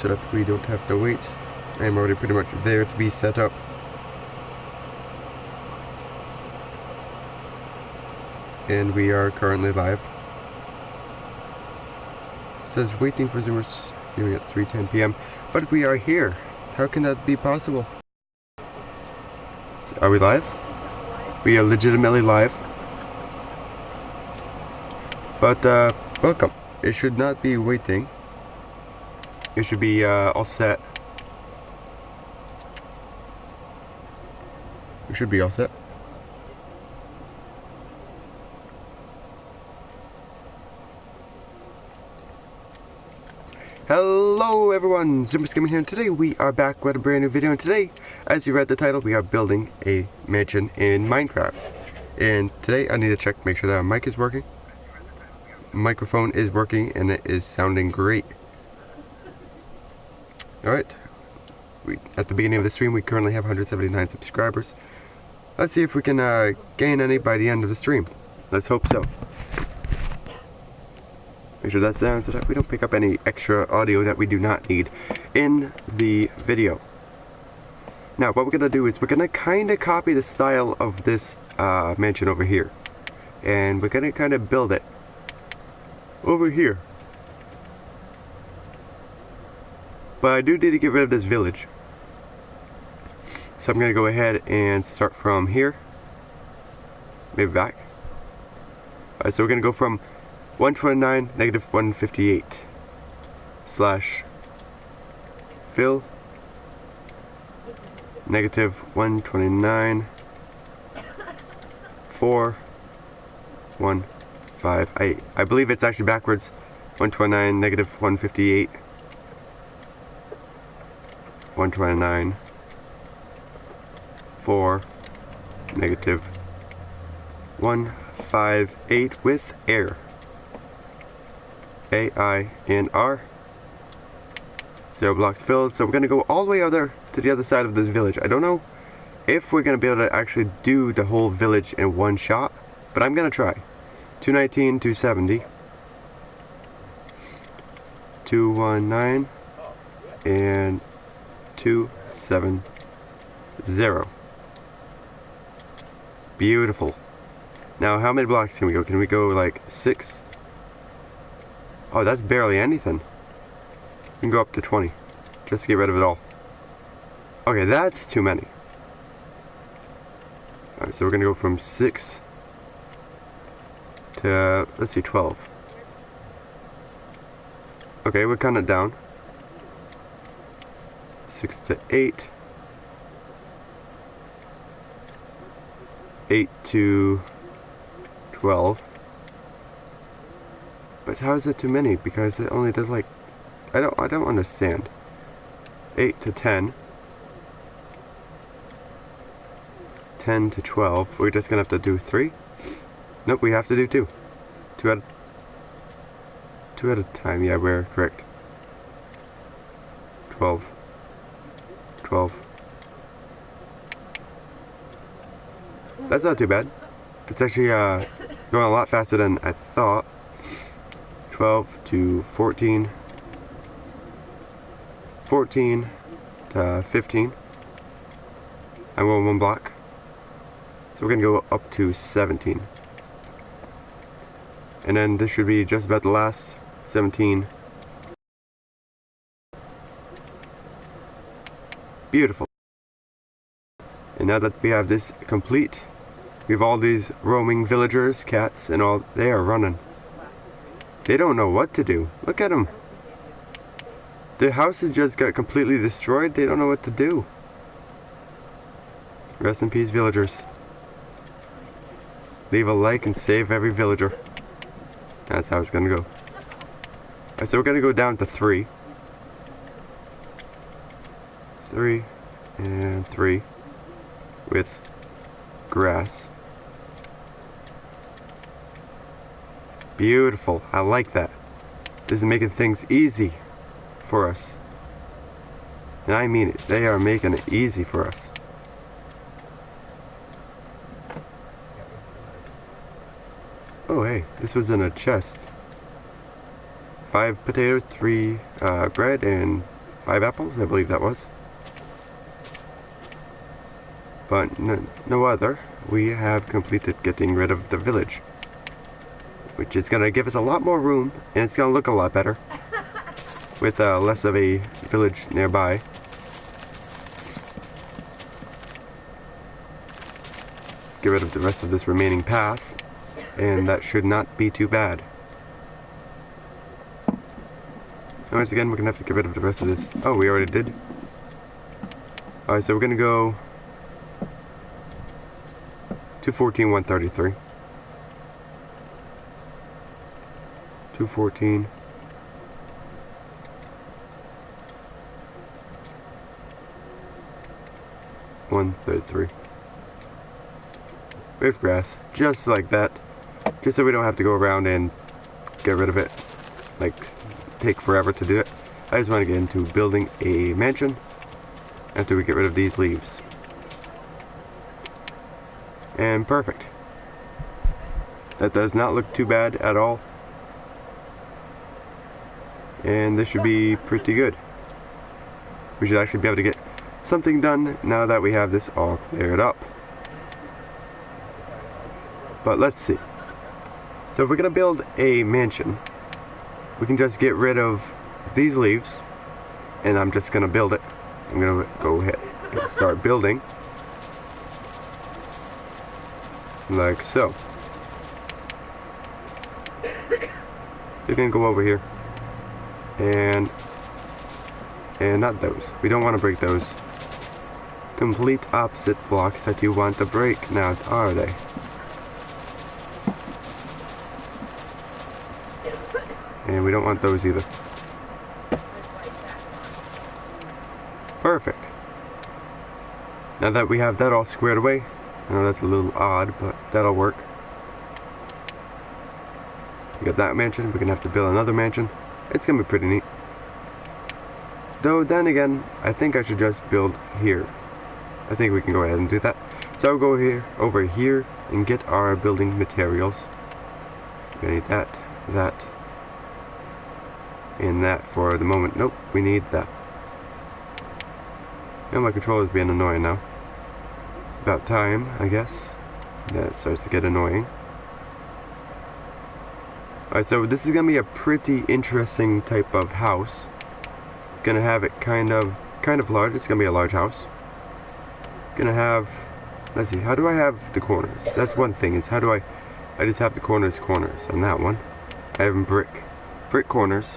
so that we don't have to wait. I'm already pretty much there to be set up. And we are currently live. It says waiting for Zoommerss viewing at 3:10 p.m. But we are here. How can that be possible? Are we live? We are legitimately live. But welcome. It should not be waiting. It should be all set. We should be all set. Hello everyone, Zoommerss Gaming here, and today we are back with a brand new video, and today, as you read the title, we are building a mansion in Minecraft. And today I need to check, make sure that our mic is working. Microphone is working and it is sounding great. Alright, at the beginning of the stream we currently have 179 subscribers. Let's see if we can gain any by the end of the stream. Let's hope so. Make sure that's down so that we don't pick up any extra audio that we do not need in the video. Now what we're going to do is we're going to kind of copy the style of this mansion over here. And we're going to kind of build it over here. But I do need to get rid of this village. So I'm going to go ahead and start from here. Maybe back. Alright, so we're going to go from 129 negative 158 slash fill negative 129 4 1 5. I believe it's actually backwards. 129 negative 158 129 4 negative 158 with air. A-I-N-R. 0 blocks filled. So we're going to go all the way over to the other side of this village. I don't know if we're going to be able to actually do the whole village in one shot, but I'm going to try. 219, 270, 219, and 270. Beautiful. Now how many blocks can we go? Can we go like 6? Oh, that's barely anything. We can go up to 20. Just to get rid of it all. Okay, that's too many. Alright, so we're going to go from 6 to, let's see, 12. Okay, we're cutting it down. 6 to 8. 8 to 12. But how is it too many? Because it only does like, I don't understand. 8 to 10. 10 to 12. We're just gonna have to do 3. Nope, we have to do 2. 2 at a time. Yeah, we're correct. 12. 12. That's not too bad. It's actually going a lot faster than I thought. 12 to 14. 14 to 15. I'm going 1 block. So we're going to go up to 17. And then this should be just about the last 17. Beautiful. And now that we have this complete, we have all these roaming villagers, cats, and all. They are running. They don't know what to do. Look at them. The houses just got completely destroyed. They don't know what to do. Rest in peace, villagers. Leave a like and save every villager. That's how it's gonna go. Alright, so we're gonna go down to 3. 3 and 3 with grass. Beautiful. I like that. This is making things easy for us. And I mean it. They are making it easy for us. Oh hey, this was in a chest. 5 potatoes, 3 bread, and 5 apples, I believe that was. But no other. We have completed getting rid of the village, which is going to give us a lot more room, and it's going to look a lot better with less of a village nearby. Get rid of the rest of this remaining path, and that should not be too bad. Once again, we're going to have to get rid of the rest of this. Oh, we already did. Alright, so we're going to go 214, 133. 214. 133. With grass, just like that. Just so we don't have to go around and get rid of it. Like, take forever to do it. I just want to get into building a mansion after we get rid of these leaves. And perfect. That does not look too bad at all. And this should be pretty good. We should actually be able to get something done now that we have this all cleared up. But let's see. So if we're going to build a mansion, we can just get rid of these leaves, and I'm just going to build it. I'm going to go ahead and start building. Like so. So we're going to go over here. And not those. We don't want to break those. Complete opposite blocks that you want to break now, are they? And we don't want those either. Perfect. Now that we have that all squared away, I know that's a little odd, but that'll work. We got that mansion, we're gonna have to build another mansion. It's gonna be pretty neat. Though then again, I think I should just build here. I think we can go ahead and do that. So I'll go here, over here, and get our building materials. We're gonna need that, that, and that for the moment. Nope, we need that. And my controller's being annoying now. It's about time, I guess. That starts to get annoying. Alright, so this is gonna be a pretty interesting type of house. Gonna have it kind of large. It's gonna be a large house. Gonna have, let's see, how do I have the corners? That's one thing, is how do I just have the corners on that one. I have them brick corners.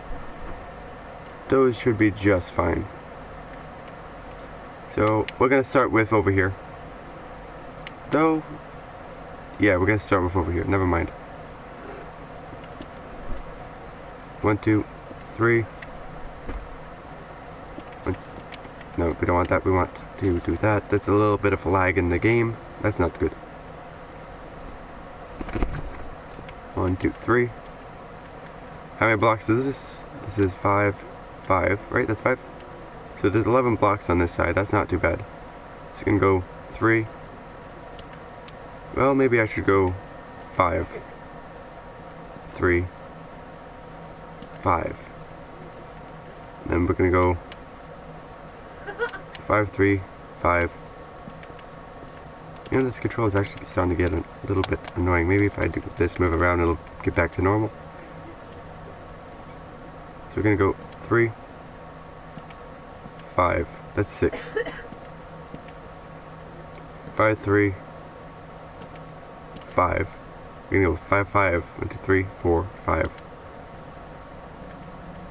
Those should be just fine. So we're gonna start with over here. Though, yeah, we're gonna start with over here. Never mind. 1, 2, 3. No, we don't want that. We want to do that. That's a little bit of a lag in the game. That's not good. 1, 2, 3. How many blocks is this? This is 5, right? That's 5. So there's 11 blocks on this side. That's not too bad. So you can go 3. Well, maybe I should go 5, 3, 5. And then we're gonna go 5, 3, 5. You know, this control is actually starting to get a little bit annoying. Maybe if I do this, move around, it'll get back to normal. So we're gonna go 3, 5. That's 6. 5, 3, 5. We're gonna go 5, 5. 1, 2, 3, 4, 5.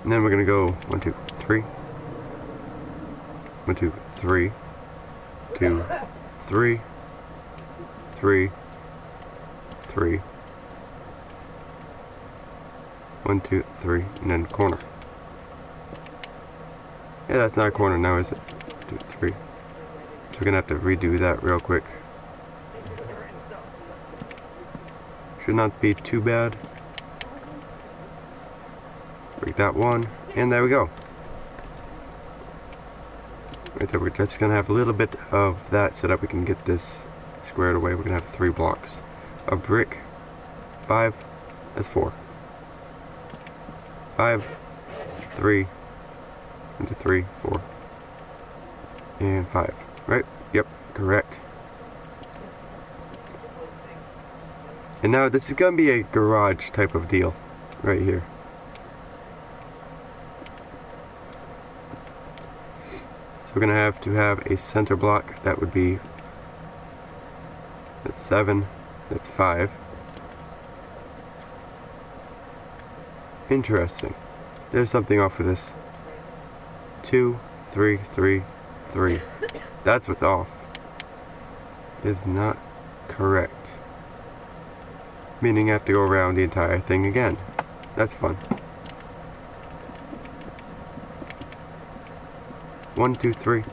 And then we're gonna go 1, 2, 3. 1, 2, 3. 2, 3. 3. 3. 1, 2, 3, and then corner. Yeah, that's not a corner now, is it? 2, 3. So we're gonna have to redo that real quick. Should not be too bad. Break that one, and there we go. Right there, we're just gonna have a little bit of that so that we can get this squared away. We're gonna have 3 blocks of brick. 5, that's 4. 5, 3, 1, 2, 3, 4, and 5. Right? Yep, correct. And now this is gonna be a garage type of deal, right here. So we're gonna have to have a center block. That would be, that's 7, that's 5. Interesting. There's something off with this. 2, 3, 3, 3. That's what's off. It is not correct. Meaning I have to go around the entire thing again. That's fun. 1, 2, 3.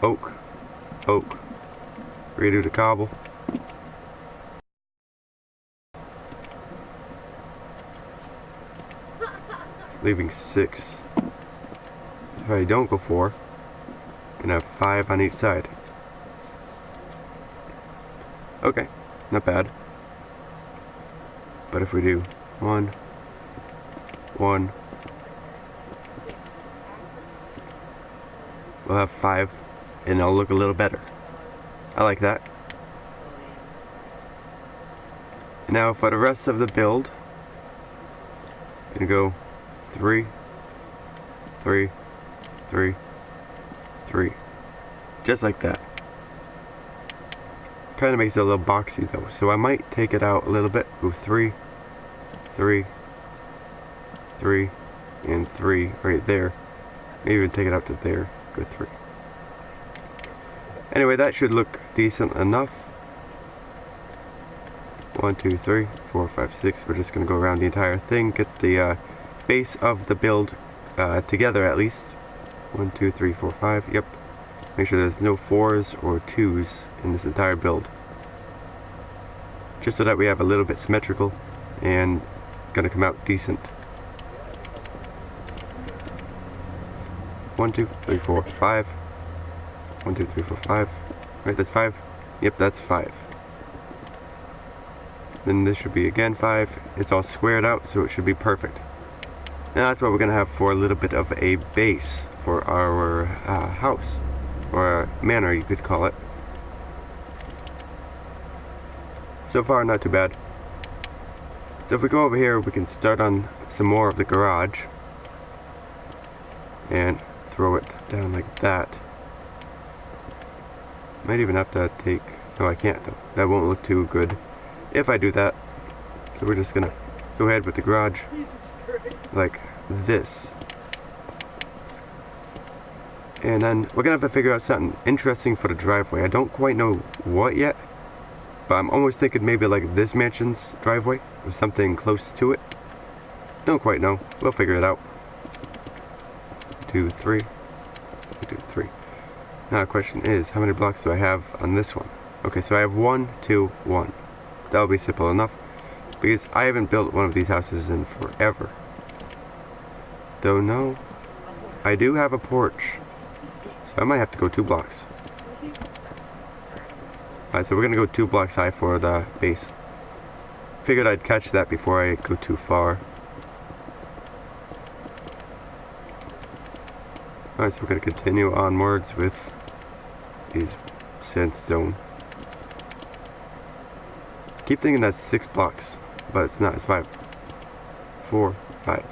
Oak. Oak. Redo the cobble. Leaving 6. If I don't go 4, I'm gonna have 5 on each side. Okay, not bad. But if we do 1, 1, we'll have 5, and it'll look a little better. I like that. Now for the rest of the build, I'm gonna go 3, 3, 3, 3. Just like that. Kind of makes it a little boxy though, so I might take it out a little bit. Go 3, 3, 3, and 3 right there. Maybe even take it out to there. Go 3. Anyway, that should look decent enough. 1, 2, 3, 4, 5, 6. We're just going to go around the entire thing, get the base of the build together at least. 1, 2, 3, 4, 5. Yep. Make sure there's no 4s or 2s in this entire build. Just so that we have a little bit symmetrical and gonna come out decent. 1, 2, 3, 4, 5. 1, 2, 3, 4, 5. Right, that's 5. Yep, that's 5. Then this should be again 5. It's all squared out, so it should be perfect. And that's what we're gonna have for a little bit of a base for our house, or manor you could call it. So far not too bad. So if we go over here, we can start on some more of the garage and throw it down like that. Might even have to take, no I can't though, that won't look too good if I do that. So we're just gonna go ahead with the garage like this. And then we're gonna have to figure out something interesting for the driveway. I don't quite know what yet, but I'm almost thinking maybe like this mansion's driveway or something close to it. Don't quite know. We'll figure it out. 2, 3. 2, 3. Now the question is, how many blocks do I have on this one? Okay, so I have 1, 2, 1. That'll be simple enough, because I haven't built one of these houses in forever. Though no, I do have a porch, so I might have to go 2 blocks. Alright, so we're gonna go 2 blocks high for the base. Figured I'd catch that before I go too far. Alright, so we're gonna continue onwards with these sandstone. Keep thinking that's 6 blocks, but it's not, it's 5. 4, 5.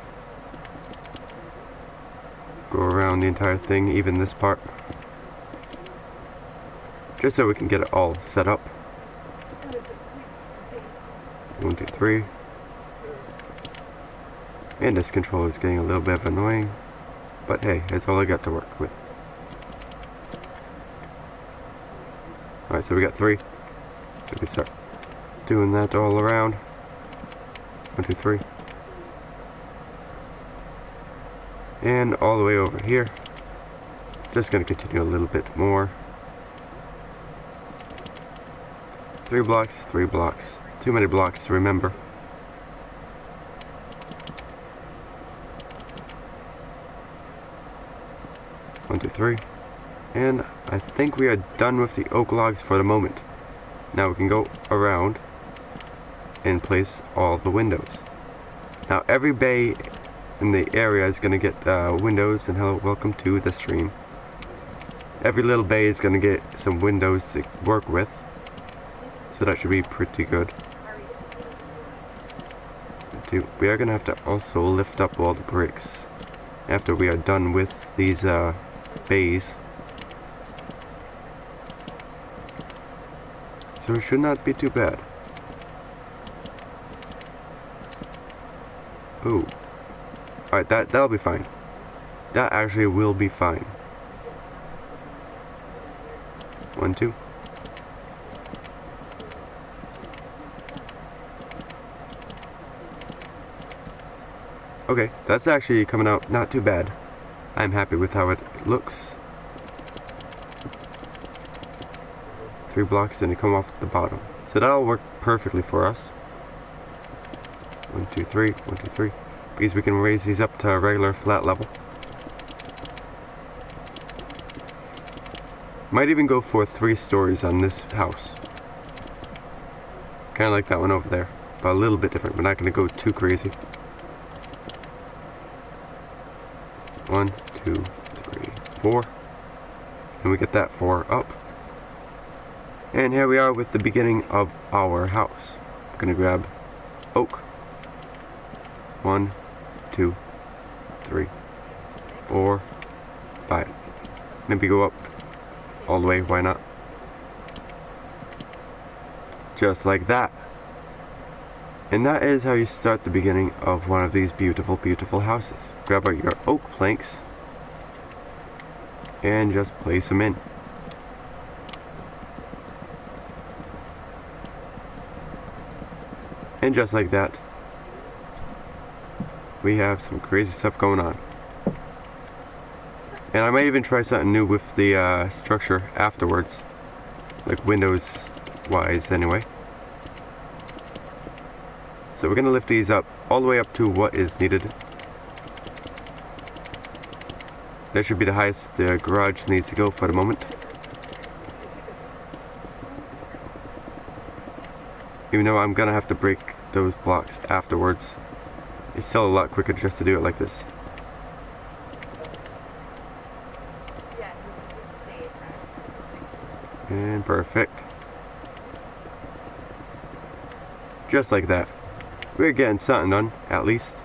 Go around the entire thing, even this part. Just so we can get it all set up. 1, 2, 3. And this controller is getting a little bit annoying, but hey, that's all I got to work with. Alright, so we got 3. So we can start doing that all around. 1, 2, 3. And all the way over here. Just gonna continue a little bit more. 3 blocks, 3 blocks. Too many blocks to remember. One, 2, 3. And I think we are done with the oak logs for the moment. Now we can go around and place all the windows. Now every bay in the area is gonna get windows, and hello, welcome to the stream. Every little bay is gonna get some windows to work with, so that should be pretty good. We are gonna have to also lift up all the bricks after we are done with these bays. So it should not be too bad. Ooh. Alright, that'll be fine. That actually will be fine. 1, 2. Okay, that's actually coming out not too bad. I'm happy with how it looks. 3 blocks and they come off the bottom. So that'll work perfectly for us. 1, 2, 3, 1, 2, 3. Because we can raise these up to a regular flat level. Might even go for 3 stories on this house. Kinda like that one over there. But a little bit different. We're not gonna go too crazy. 1, 2, 3, 4. And we get that 4 up. And here we are with the beginning of our house. I'm gonna grab oak. 1, 2, 3, 4, 5. Maybe go up all the way, why not? Just like that. And that is how you start the beginning of one of these beautiful, beautiful houses. Grab out your oak planks and just place them in. And just like that, we have some crazy stuff going on. And I might even try something new with the structure afterwards, like windows wise anyway. So we're going to lift these up all the way up to what is needed. That should be the highest the garage needs to go for the moment. Even though I'm going to have to break those blocks afterwards. It's still a lot quicker just to do it like this. And perfect. Just like that. We're getting something done, at least.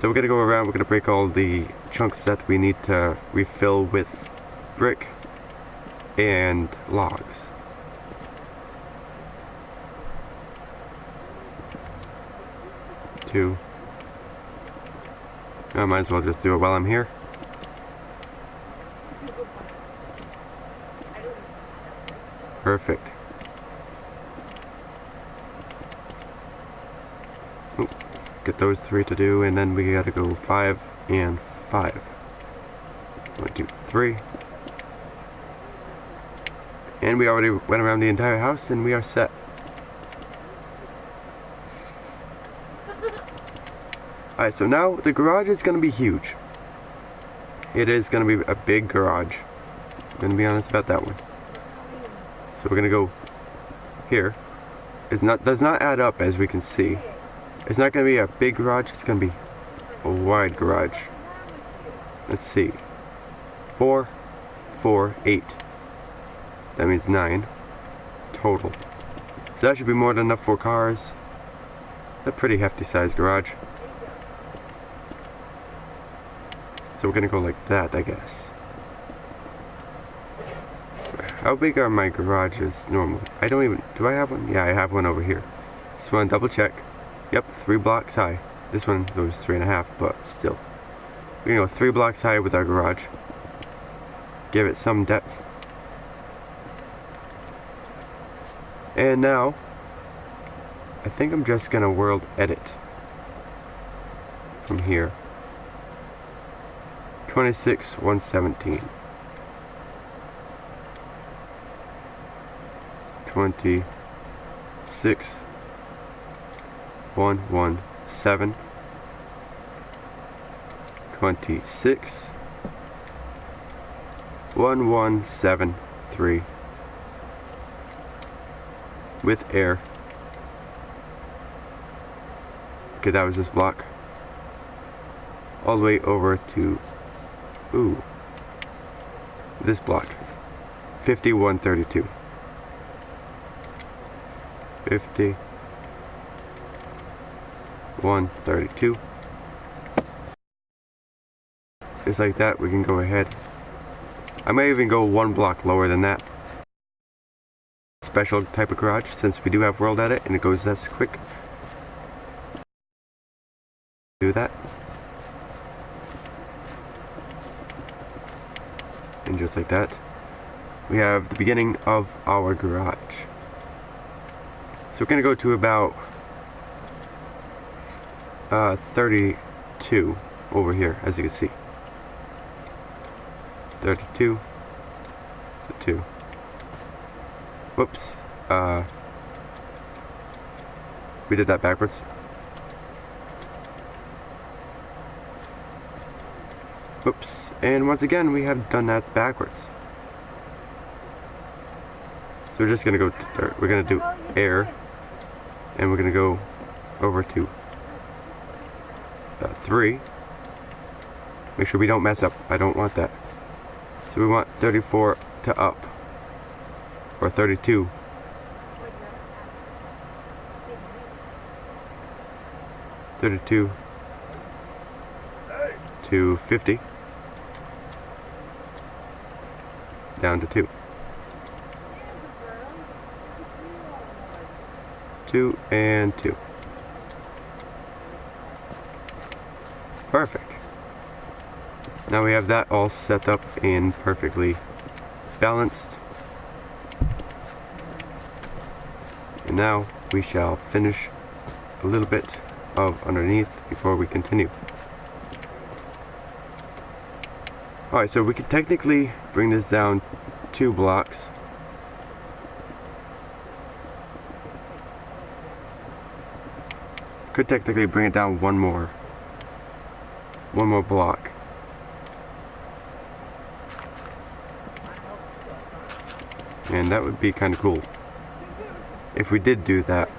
So we're going to go around, we're going to break all the chunks that we need to refill with brick and logs. Two. I might as well just do it while I'm here. Perfect. Ooh, get those 3 to do, and then we gotta go 5 and 5. 1, 2, 3. And we already went around the entire house, and we are set. Alright, so now the garage is gonna be huge. It is gonna be a big garage. I'm gonna be honest about that one. So we're gonna go here. Does not add up, as we can see. It's not gonna be a big garage, it's gonna be a wide garage. Let's see. 4, 4, 8. That means 9 total. So that should be more than enough for cars. A pretty hefty sized garage. So we're gonna go like that, I guess. How big are my garages normally? I don't even, do I have one? Yeah, I have one over here. Just wanna double check. Yep, 3 blocks high. This one goes 3.5, but still. We're gonna go 3 blocks high with our garage. Give it some depth. And now, I think I'm just gonna world edit from here. 26, 117. 26, 117. 26, 1173. With air. Okay, that was this block. all the way over to, ooh, this block, 5132. 5132. Just like that, we can go ahead. I might even go one block lower than that. Special type of garage, since we do have World Edit and it goes this quick. Do that. And just like that, we have the beginning of our garage. So we're going to go to about 32 over here, as you can see. 32 to 2. Whoops. We did that backwards. Whoops. And once again, we have done that backwards. So we're just going to go to third. We're going to do air. And we're going to go over to 3. Make sure we don't mess up. I don't want that. So we want 34 to up. Or 32. (32) to 50. Down to 2. 2 and 2. Perfect. Now we have that all set up and perfectly balanced. And now we shall finish a little bit of underneath before we continue. Alright, so we could technically bring this down 2 blocks. Could technically bring it down one more block. And that would be kind of cool. If we did do that.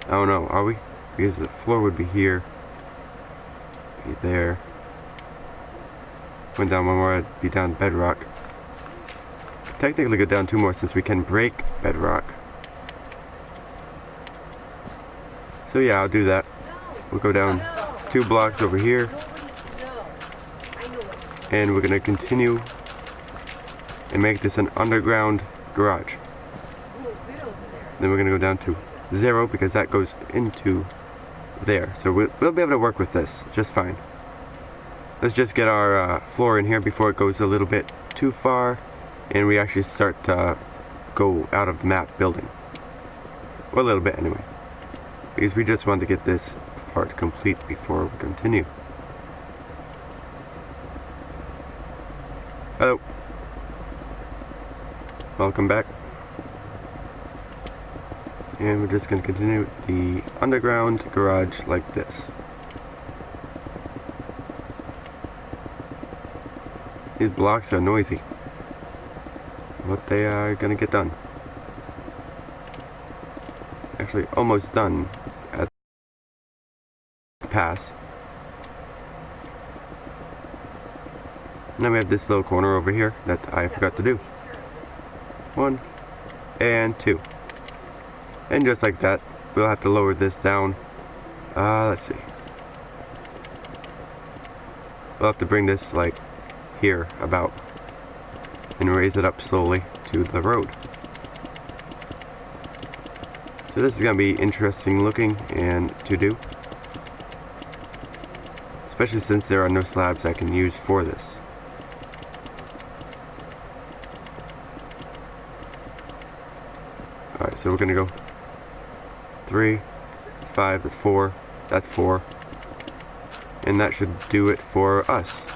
I don't know, are we? Because the floor would be here. Be there. Went down one more, I'd be down bedrock. Could technically go down 2 more since we can break bedrock. So yeah, I'll do that. We'll go down 2 blocks over here. And we're gonna continue and make this an underground garage. Then we're gonna go down to 0 because that goes into there. So we'll be able to work with this just fine. Let's just get our floor in here before it goes a little bit too far and we actually start to go out of the map building. Or a little bit anyway. Because we just want to get this part complete before we continue. Hello. Welcome back. And we're just going to continue the underground garage like this. These blocks are noisy, but they are going to get done. Actually, almost done at the pass. And then we have this little corner over here that I forgot to do. 1 and 2. And just like that, we'll have to lower this down. Let's see. We'll have to bring this like here about and raise it up slowly to the road. So this is going to be interesting looking and to do. Especially since there are no slabs I can use for this. Alright, so we're going to go 3, 5, that's 4, that's 4. And that should do it for us.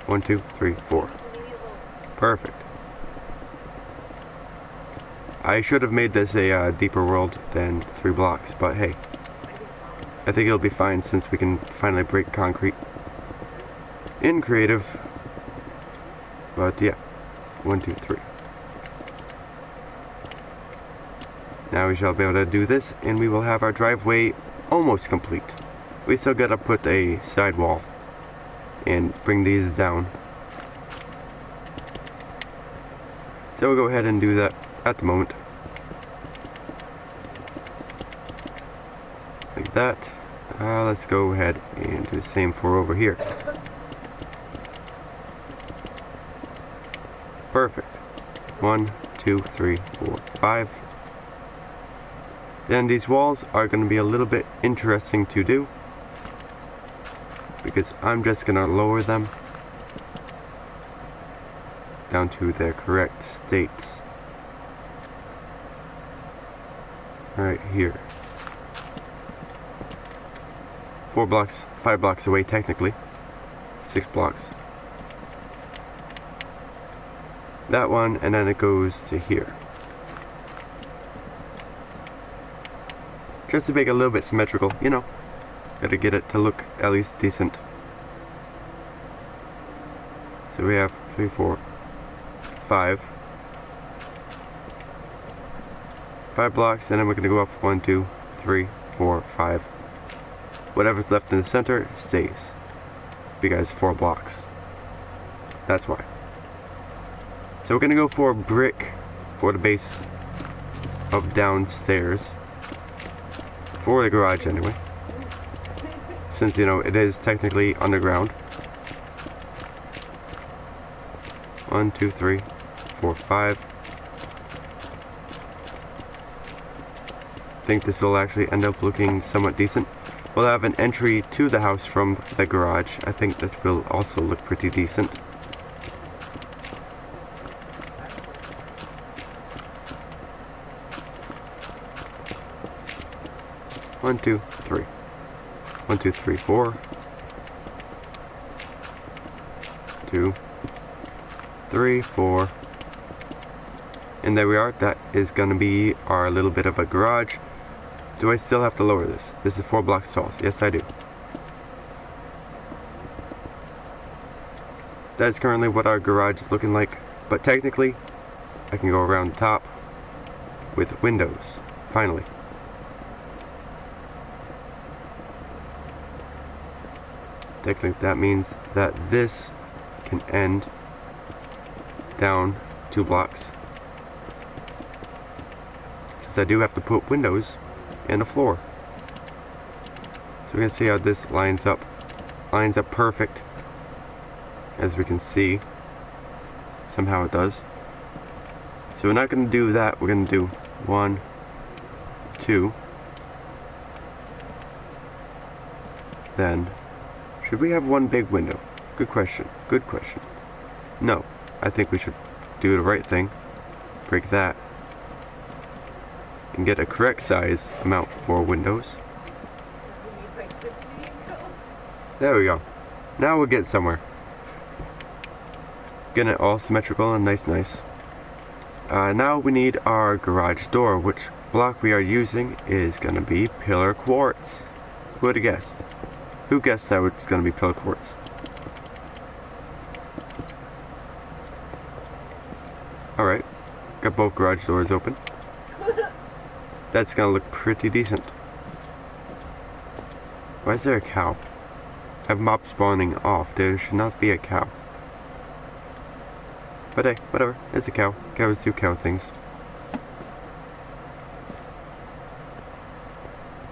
1, 2, 3, 4. Perfect. I should have made this a deeper world than 3 blocks, but hey. I think it'll be fine since we can finally break concrete in creative. But yeah. 1, 2, 3. Now we shall be able to do this, and we will have our driveway almost complete. we still gotta put a sidewall and bring these down. So we'll go ahead and do that at the moment. Like that. Let's go ahead and do the same for over here. Perfect. 1, 2, 3, 4, 5. Then these walls are going to be a little bit interesting to do, because I'm just going to lower them down to their correct states. Right here. 4 blocks, 5 blocks away technically. 6 blocks. That one, and then it goes to here. Just to make it a little bit symmetrical, you know. Gotta get it to look at least decent. So we have 3, 4, 5. 5 blocks, and then we're gonna go up 1, 2, 3, 4, 5. Whatever's left in the center stays, because 4 blocks. That's why. So we're gonna go for a brick for the base of downstairs, for the garage anyway, since you know it is technically underground. 1, 2, 3, 4, 5. I think this will actually end up looking somewhat decent. We'll have an entry to the house from the garage. I think that will also look pretty decent. One, two, three. 1, 2, 3, 4. 2, 3, 4. And there we are. That is going to be our little bit of a garage. Do I still have to lower this? This is 4 blocks tall. Yes, I do. That is currently what our garage is looking like. But technically, I can go around the top with windows. Finally. Technically, that means that this can end down 2 blocks. Since I do have to put windows and a floor. So we're going to see how this lines up. Lines up perfect. As we can see. Somehow it does. So we're not going to do that. We're going to do 1, 2. Then, should we have one big window? Good question. Good question. No. I think we should do the right thing. Break that. And get a correct size amount for windows. There we go. Now we'll get somewhere. Getting it all symmetrical and nice. Now we need our garage door, which block we are using is going to be pillar quartz. Who would have guessed? Who guessed that it's going to be pillar quartz? Alright. Got both garage doors open. That's gonna look pretty decent. Why is there a cow? I have mob spawning off. There should not be a cow. But hey, whatever. It's a cow. Cows do cow things.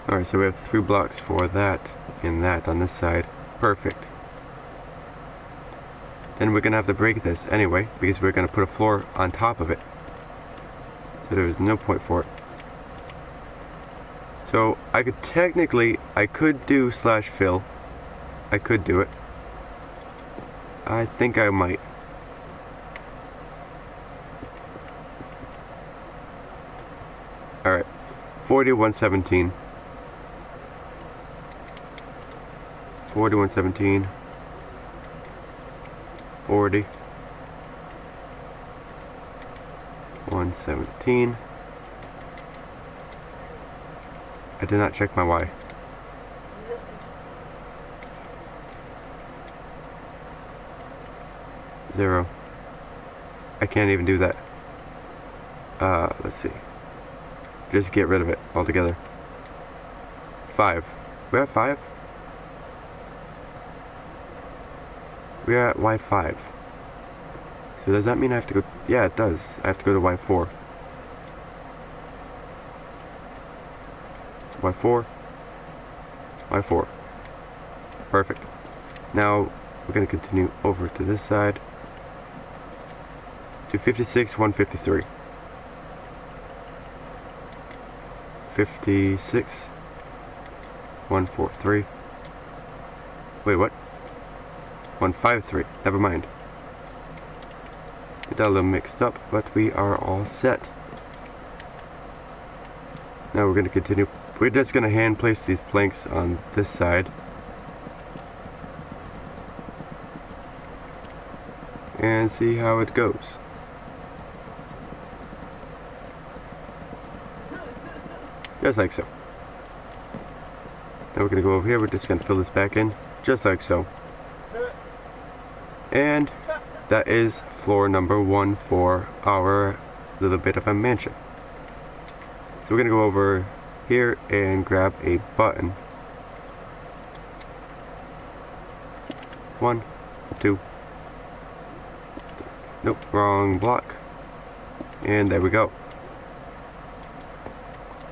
Alright, so we have 3 blocks for that and that on this side. Perfect. Then we're gonna have to break this anyway, because we're gonna put a floor on top of it. So there's no point for it. So I could technically, I could do slash fill. I could do it. I think I might. Alright. 40, 117. 40, 117. 40. 117. I did not check my Y. Zero. I can't even do that. Let's see. Just get rid of it altogether. 5. We have 5? We're at Y5. So does that mean I have to go? Yeah, it does. I have to go to Y4. Y4. Y4. Perfect. Now we're going to continue over to this side. 256, 153. 56, 143. Wait, what? 153. Never mind. Get that a little mixed up, but we are all set. Now we're going to continue. We're just going to hand place these planks on this side. And see how it goes. Just like so. Now we're going to go over here. We're just going to fill this back in. Just like so. And that is floor number 1 for our little bit of a mansion. So we're going to go over here and grab a button. 1, 2. Nope, wrong block. And there we go.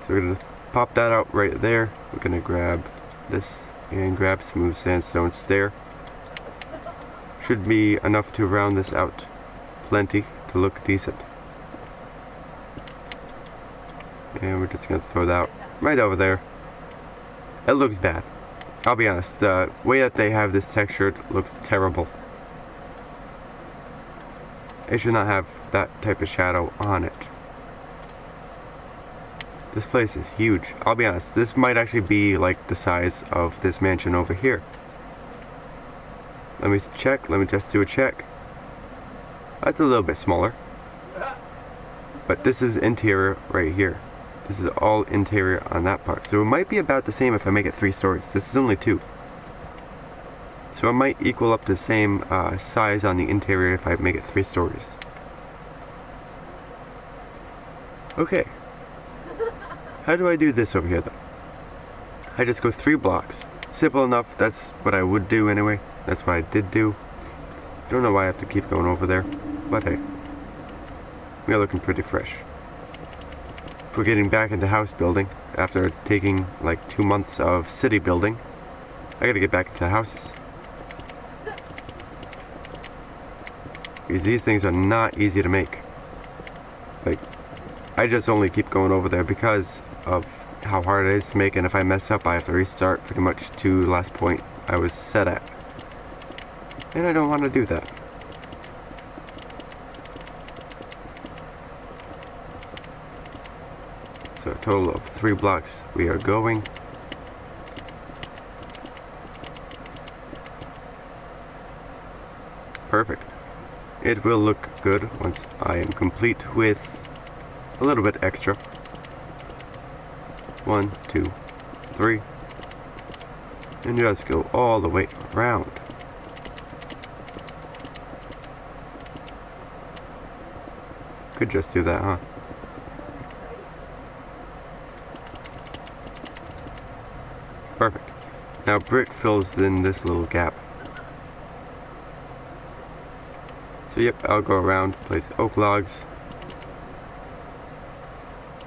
So we're going to pop that out right there. We're going to grab this and grab smooth sandstone stair. Should be enough to round this out. Plenty to look decent. And we're just going to throw that out right over there. It looks bad. I'll be honest, the way that they have this textured looks terrible. It should not have that type of shadow on it. This place is huge. I'll be honest, this might actually be like the size of this mansion over here. Let me check, let me just do a check. That's a little bit smaller. But this is interior right here. This is all interior on that part. So it might be about the same if I make it 3 stories. This is only 2. So it might equal up to the same size on the interior if I make it 3 stories. Okay. How do I do this over here though? I just go 3 blocks. Simple enough, that's what I would do anyway. That's what I did do. Don't know why I have to keep going over there. But hey. We are looking pretty fresh. If we're getting back into house building, after taking like 2 months of city building, I gotta get back into houses. Because these things are not easy to make. Like, I just only keep going over there because of how hard it is to make, and if I mess up I have to restart pretty much to the last point I was set at. And I don't want to do that. So a total of 3 blocks we are going. Perfect. It will look good once I am complete with a little bit extra. 1, 2, 3. And just go all the way around. Could just do that, huh? Perfect. Now brick fills in this little gap. So yep, I'll go around, place oak logs.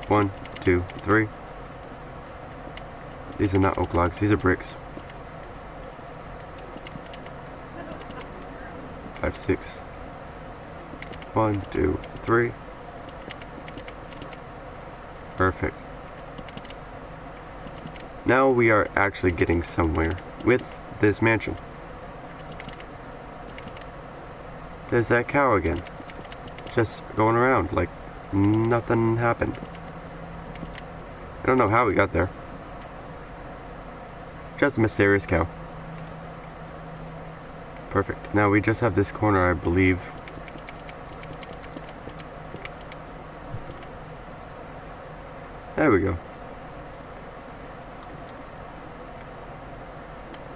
1, 2, 3. These are not oak logs, these are bricks. 5, 6. 1, 2, 3. Perfect. Now we are actually getting somewhere with this mansion. There's that cow again. Just going around like nothing happened. I don't know how we got there. Just a mysterious cow. Perfect. Now we just have this corner, I believe. There we go.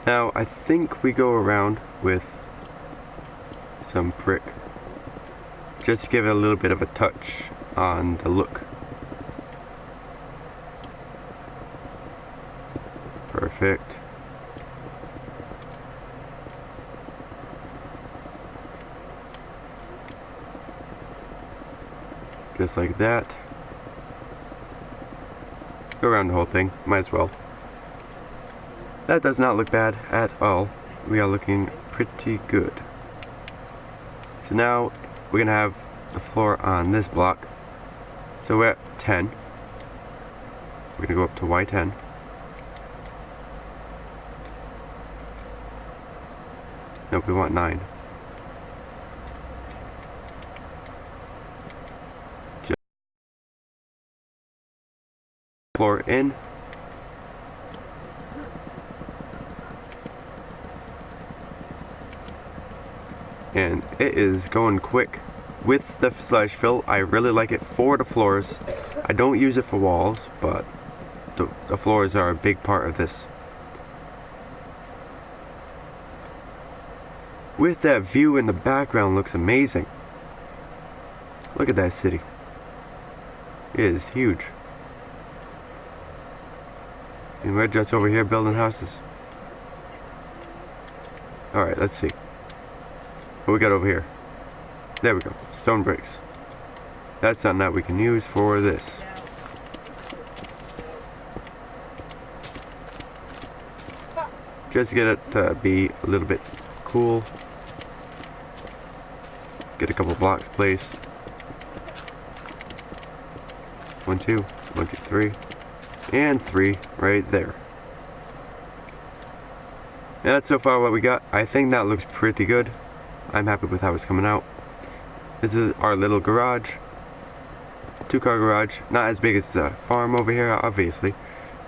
Now I think we go around with some brick. Just to give it a little bit of a touch on the look. Perfect. Just like that. Go around the whole thing, might as well. That does not look bad at all. We are looking pretty good. So now we're gonna have the floor on this block. So we're at 10. We're gonna go up to Y10. Nope, we want 9. Just floor in. And it is going quick. With the slash fill, I really like it for the floors. I don't use it for walls, but the floors are a big part of this. With that view in the background, looks amazing. Look at that city. It is huge. And we're just over here building houses. Alright, let's see. What we got over here? There we go. Stone bricks. That's something that we can use for this. Just to get it to be a little bit cool. Get a couple blocks placed. 1, 2, 1, 2, 3, and 3 right there. And that's so far what we got. I think that looks pretty good. I'm happy with how it's coming out. This is our little garage. 2-car garage. Not as big as the farm over here, obviously. It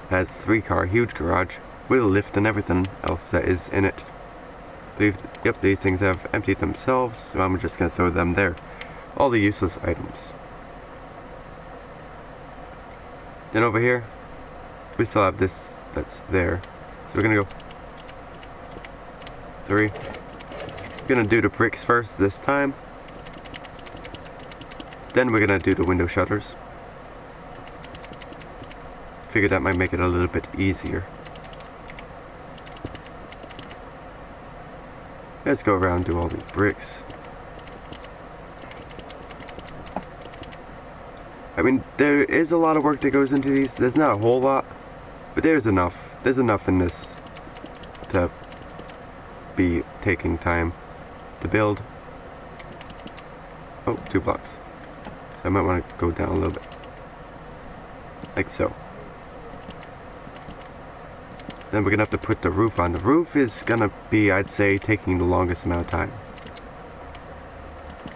has 3-car huge garage with a lift and everything else that is in it. Yep, these things have emptied themselves, so I'm just going to throw them there. All the useless items. Then over here, we still have this that's there. So we're going to go 3. Gonna do the bricks first this time. Then we're gonna do the window shutters. Figured that might make it a little bit easier. Let's go around and do all these bricks. I mean, there is a lot of work that goes into these. There's not a whole lot, but there's enough. There's enough in this to be taking time to build. Oh, 2 blocks. I might want to go down a little bit. Like so. Then we're going to have to put the roof on. The roof is going to be, I'd say, taking the longest amount of time.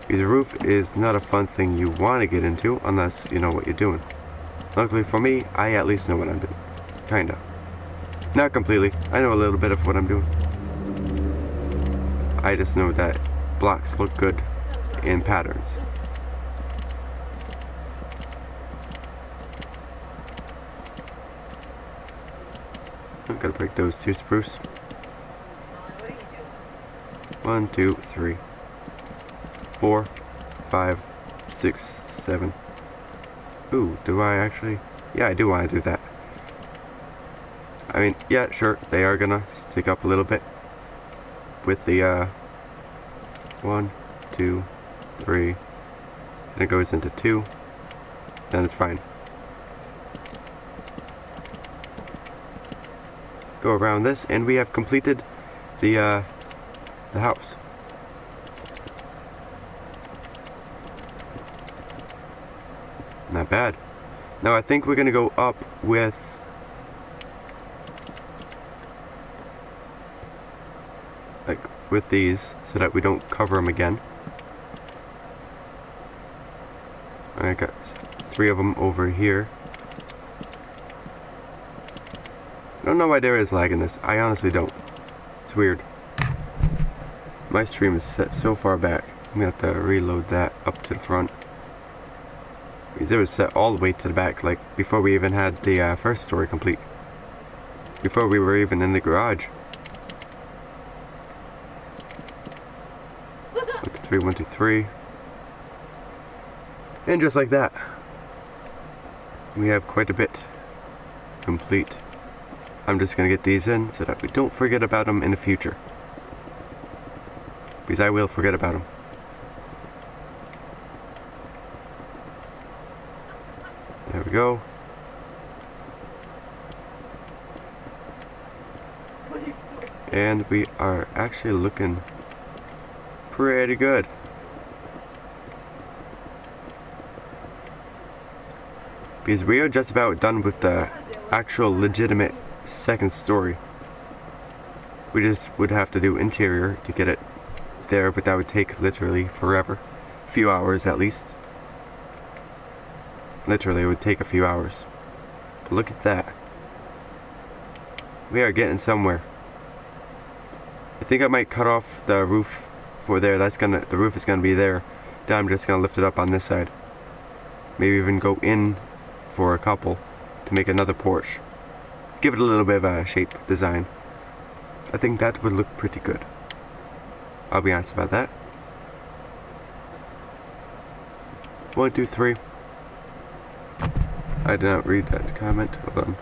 Because the roof is not a fun thing you want to get into unless you know what you're doing. Luckily for me, I at least know what I'm doing. Kinda. Not completely. I know a little bit of what I'm doing. I just know that blocks look good in patterns. I'm gonna break those 2 spruce. 1, 2, 3, 4, 5, 6, 7. Ooh, do I actually? Yeah, I do want to do that. I mean, yeah, sure, they are gonna stick up a little bit with the 1, 2, 3, and it goes into 2, then it's fine. Go around this, and we have completed the house. Not bad. Now I think we're gonna go up with these so that we don't cover them again. I got 3 of them over here. I don't know why there is lag in this. I honestly don't. It's weird. My stream is set so far back. I'm gonna have to reload that up to the front. Because it was set all the way to the back, like before we even had the first story complete. Before we were even in the garage. Like 3, 1, 2, 3. And just like that, we have quite a bit complete. I'm just gonna get these in so that we don't forget about them in the future. Because I will forget about them. go. And we are actually looking pretty good. Because we are just about done with the actual legitimate second story. We just would have to do interior to get it there, but that would take literally forever. A few hours at least. Literally, it would take a few hours. But look at that. We are getting somewhere. I think I might cut off the roof for there. The roof is gonna be there. Then I'm just gonna lift it up on this side. Maybe even go in for a couple to make another porch. Give it a little bit of a shape design. I think that would look pretty good. I'll be honest about that. 1, 2, 3. I did not read that comment. Hold on.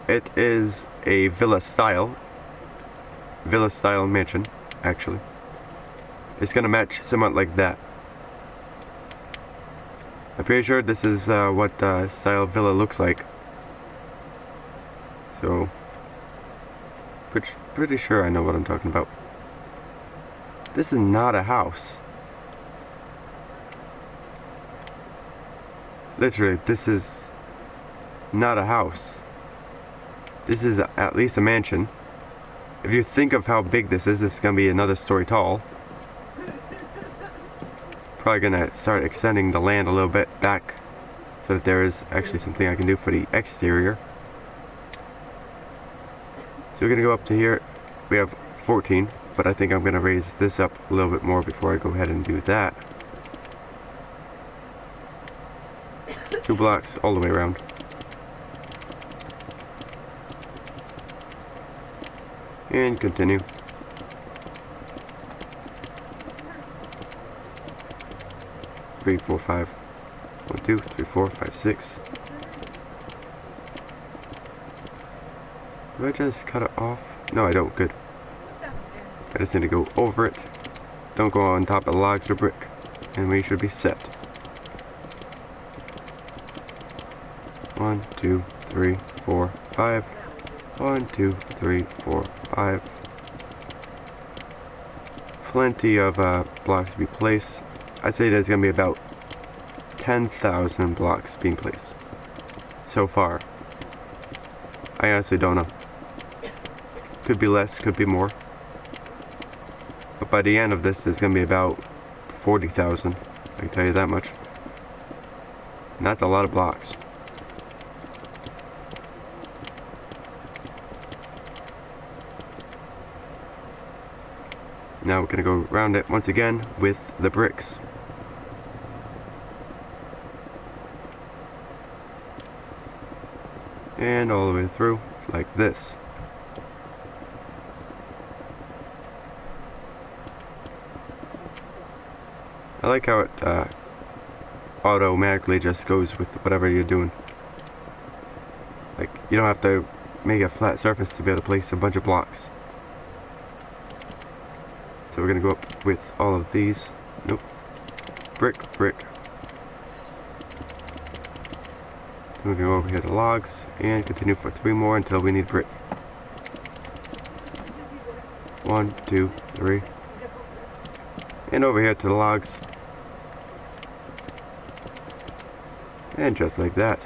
It is a villa style mansion, actually. It's gonna match somewhat like that. I'm pretty sure this is what style villa looks like. So, pretty sure I know what I'm talking about. This is not a house. Literally, this is not a house. This is at least a mansion. If you think of how big this is gonna be another story tall. Probably gonna start extending the land a little bit back so that there is actually something I can do for the exterior. So we're gonna go up to here. We have 14, but I think I'm gonna raise this up a little bit more before I go ahead and do that. 2 blocks all the way around. And continue. 3, 4, 5. 1, 2, 3, 4, 5, 6. Do I just cut it off? No, I don't. Good. I just need to go over it. Don't go on top of logs or brick. And we should be set. 1, 2, 3, 4, 5. 1, 2, 3, 4, 5. Plenty of blocks to be placed. I'd say there's going to be about 10,000 blocks being placed so far. I honestly don't know. Could be less, could be more. But by the end of this, there's going to be about 40,000. I can tell you that much. And that's a lot of blocks. Now we're going to go around it once again with the bricks. And all the way through, like this. I like how it automatically just goes with whatever you're doing. Like, you don't have to make a flat surface to be able to place a bunch of blocks. So we're going to go up with all of these. Nope. Brick, brick. Moving over here to logs and continue for 3 more until we need brick. 1, 2, 3. And over here to the logs. And just like that.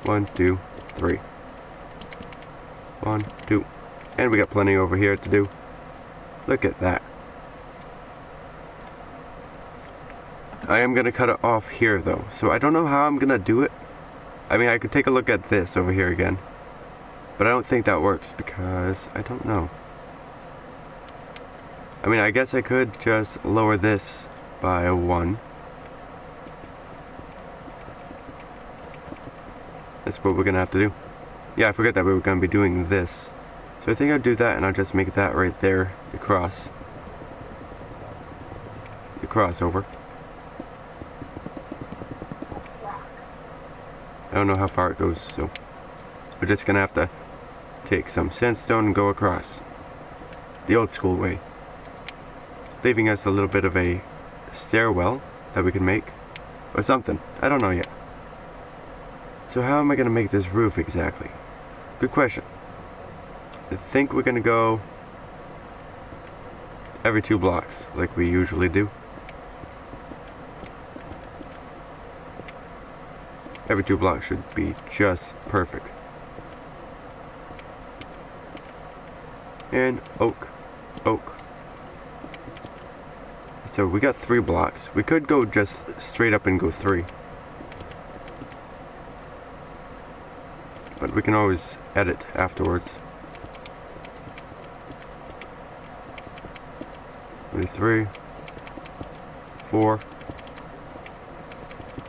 1, 2, 3. 1, 2. And we got plenty over here to do. Look at that. I am going to cut it off here though. So I don't know how I'm going to do it. I mean, I could take a look at this over here again. But I don't think that works because I don't know. I mean, I guess I could just lower this by 1. That's what we're going to have to do. Yeah, I forgot that we were going to be doing this. So I think I'll do that and I'll just make that right there, the cross. The crossover. I don't know how far it goes, so we're just gonna have to take some sandstone and go across the old school way, leaving us a little bit of a stairwell that we can make, or something. I don't know yet. So how am I gonna make this roof exactly? Good question. I think we're gonna go every 2 blocks, like we usually do. Every 2 blocks should be just perfect. And oak, oak. So we got 3 blocks. We could go just straight up and go 3. But we can always edit afterwards. 3, 4,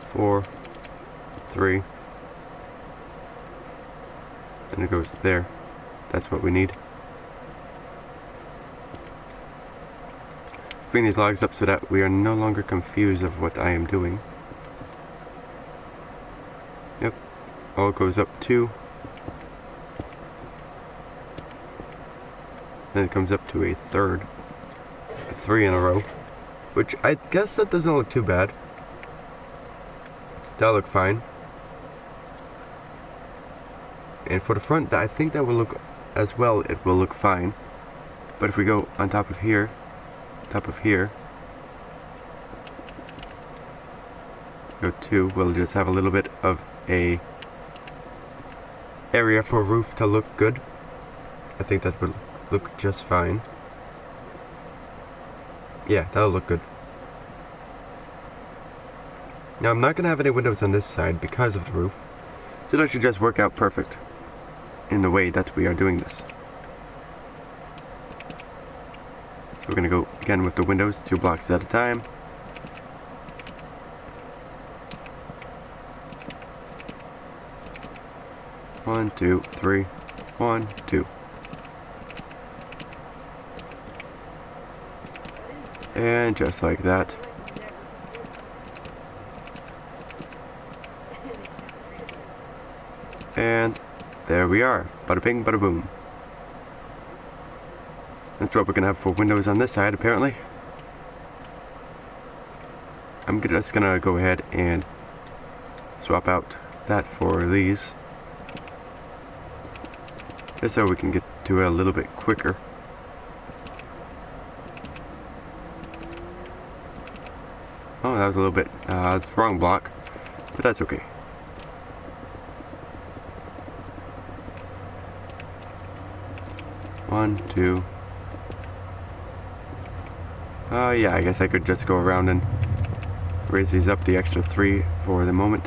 4, 3, and it goes there. That's what we need. Let's bring these logs up so that we are no longer confused of what I am doing. Yep, all goes up 2. Then it comes up to a third. 3 in a row, which I guess that doesn't look too bad. That'll look fine. And for the front, I think that will look as well. It will look fine. But if we go on top of here, go 2, we'll just have a little bit of a area for a roof to look good. I think that will look just fine. Yeah, that'll look good. Now I'm not going to have any windows on this side because of the roof, so that should just work out perfect in the way that we are doing this. So we're going to go again with the windows 2 blocks at a time. One, 2, 3, 1, 2. And just like that. And there we are. Bada bing, bada boom. That's what we're gonna have for windows on this side, apparently. I'm just gonna go ahead and swap out that for these, just so we can get to it a little bit quicker. Oh, that was a little bit, it's the wrong block, but that's okay. One, 2. Yeah, I guess I could just go around and raise these up the extra 3 for the moment.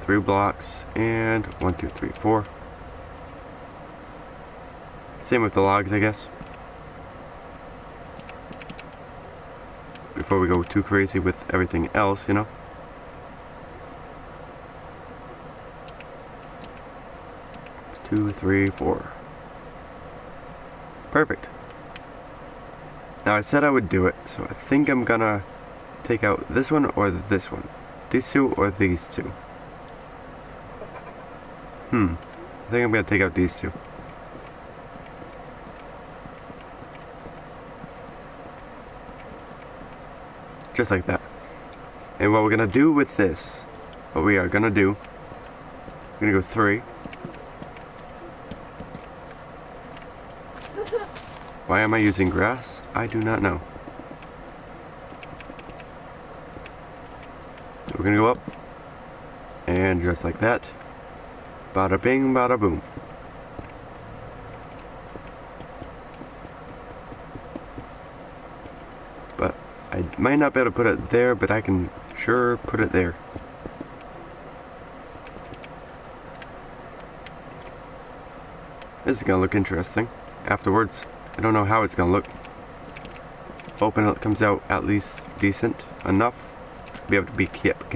Three blocks, and 1, 2, 3, 4. Same with the logs, I guess. Before we go too crazy with everything else, you know. Two, 3, 4. Perfect. Now I said I would do it, so I think I'm gonna take out this one or this one. These 2 or these 2. I think I'm gonna take out these 2. Just like that. And what we're gonna do with this, we're gonna go 3. Why am I using grass? I do not know. So we're gonna go up, and just like that, bada bing, bada boom. But I might not be able to put it there, but I can sure put it there. This is gonna look interesting afterwards. I don't know how it's gonna look. Hoping it comes out at least decent enough to be able to be kept.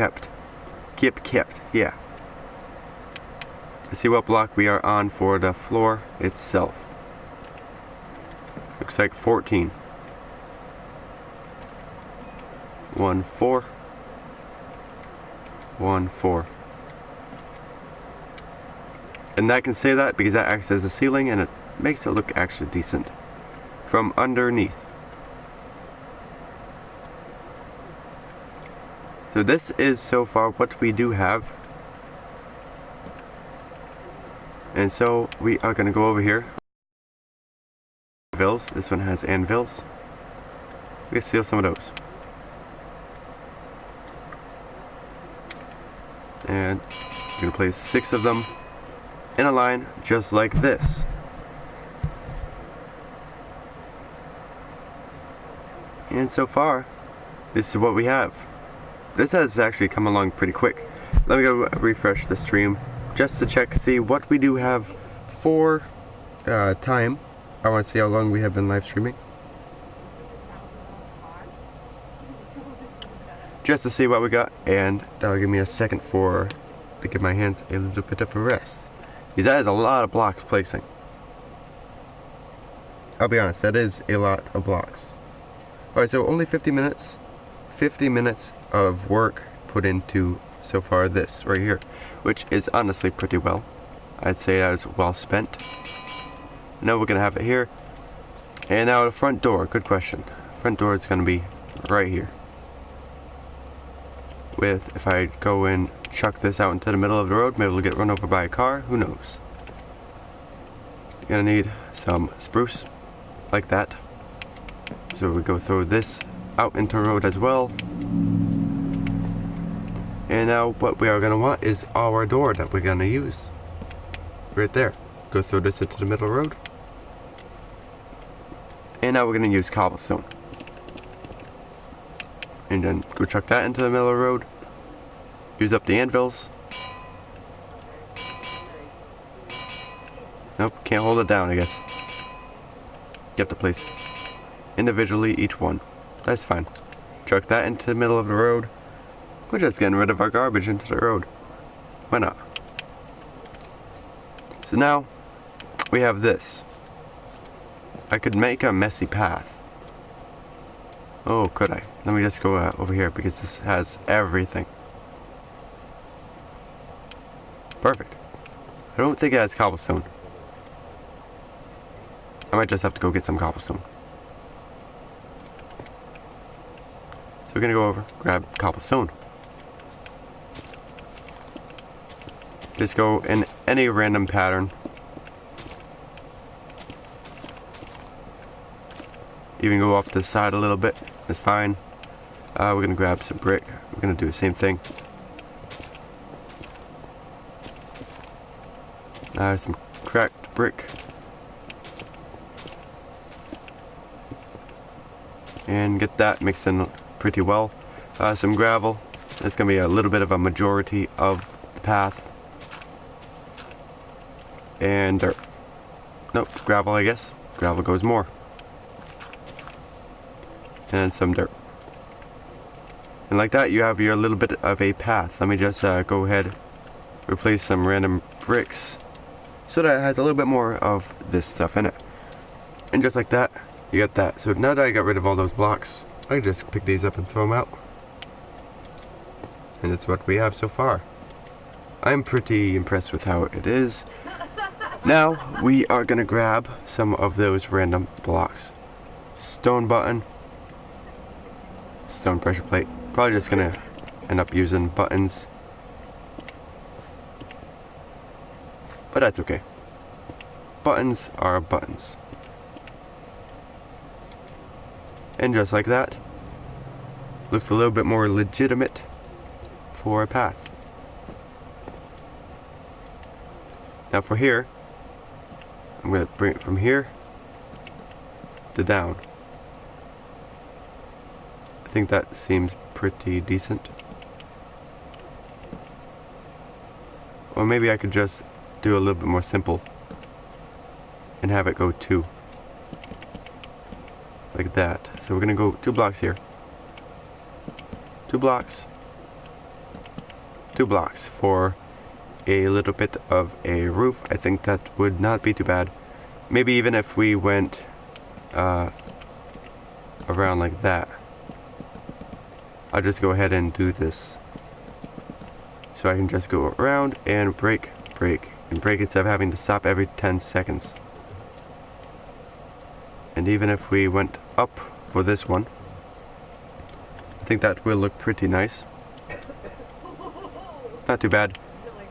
Yeah. Let's see what block we are on for the floor itself. Looks like 14. 1, 4. 1, 4. And I can say that because that acts as a ceiling and it makes it look actually decent. from underneath. So this is so far what we do have. And so we are going to go over here. Anvils. This one has anvils. We can steal some of those. And I'm going to place 6 of them in a line just like this. And so far, this is what we have. This has actually come along pretty quick. Let me go refresh the stream just to check, see what we do have for time. I want to see how long we have been live streaming. Just to see what we got, and that'll give me a second to give my hands a little bit of a rest. Because that is a lot of blocks placing. I'll be honest, that is a lot of blocks. Alright, so only 50 minutes. 50 minutes of work put into so far this right here, which is honestly pretty well. I'd say that was well spent. Now we're gonna have it here. And now the front door, good question. Front door is gonna be right here. With, if I go and chuck this out into the middle of the road, maybe we'll get run over by a car, who knows. You're gonna need some spruce, like that. So we go throw this out into the road as well. And now what we are gonna want is our door that we're gonna use. Right there. Go throw this into the middle of the road. And now we're gonna use cobblestone. And then go chuck that into the middle of the road. Use up the anvils. Nope, can't hold it down, I guess. You have to place individually each one. That's fine. Chuck that into the middle of the road. We're just getting rid of our garbage into the road. Why not? So now we have this. I could make a messy path. Oh, could I? Let me just go over here because this has everything. Perfect. I don't think it has cobblestone. I might just have to go get some cobblestone. So we're gonna go over, grab cobblestone. Just go in any random pattern. Even go off to the side a little bit. That's fine. We're gonna grab some brick. We're gonna do the same thing. Some cracked brick. And get that mixed in pretty well. Some gravel. That's gonna be a little bit of a majority of the path. And dirt. Nope, gravel I guess. Gravel goes more. And some dirt. And like that you have your little bit of a path. Let me just go ahead, replace some random bricks so that it has a little bit more of this stuff in it. And just like that, you get that. So now that I got rid of all those blocks, I can just pick these up and throw them out. And that's what we have so far. I'm pretty impressed with how it is. Now we are gonna grab some of those random blocks. Stone button. Stone pressure plate. Probably just gonna end up using buttons. But that's okay. Buttons are buttons. And just like that, looks a little bit more legitimate for a path. Now for here, I'm going to bring it from here to down. I think that seems pretty decent. Or maybe I could just do a little bit more simple and have it go 2. Like that. So we're going to go 2 blocks here. 2 blocks. 2 blocks for a little bit of a roof. I think that would not be too bad. Maybe even if we went around like that. I'll just go ahead and do this. So I can just go around and break, and break instead of having to stop every 10 seconds. And even if we went up for this one, I think that will look pretty nice. Not too bad.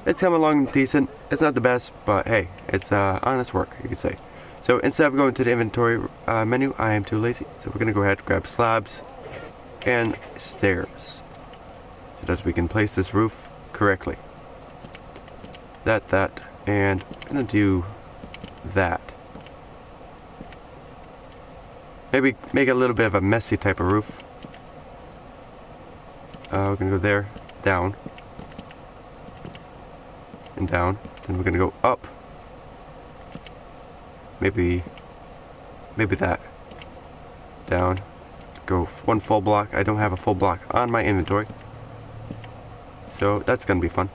It's coming along decent. It's not the best, but hey, it's honest work, you could say. So instead of going to the inventory menu, I am too lazy. So we're gonna go ahead and grab slabs and stairs so that we can place this roof correctly. That, and I'm gonna do that. Maybe make a little bit of a messy type of roof. We're gonna go there, down, and down. Then we're gonna go up. Maybe that. Down. Go one full block. I don't have a full block on my inventory, so that's gonna be fun.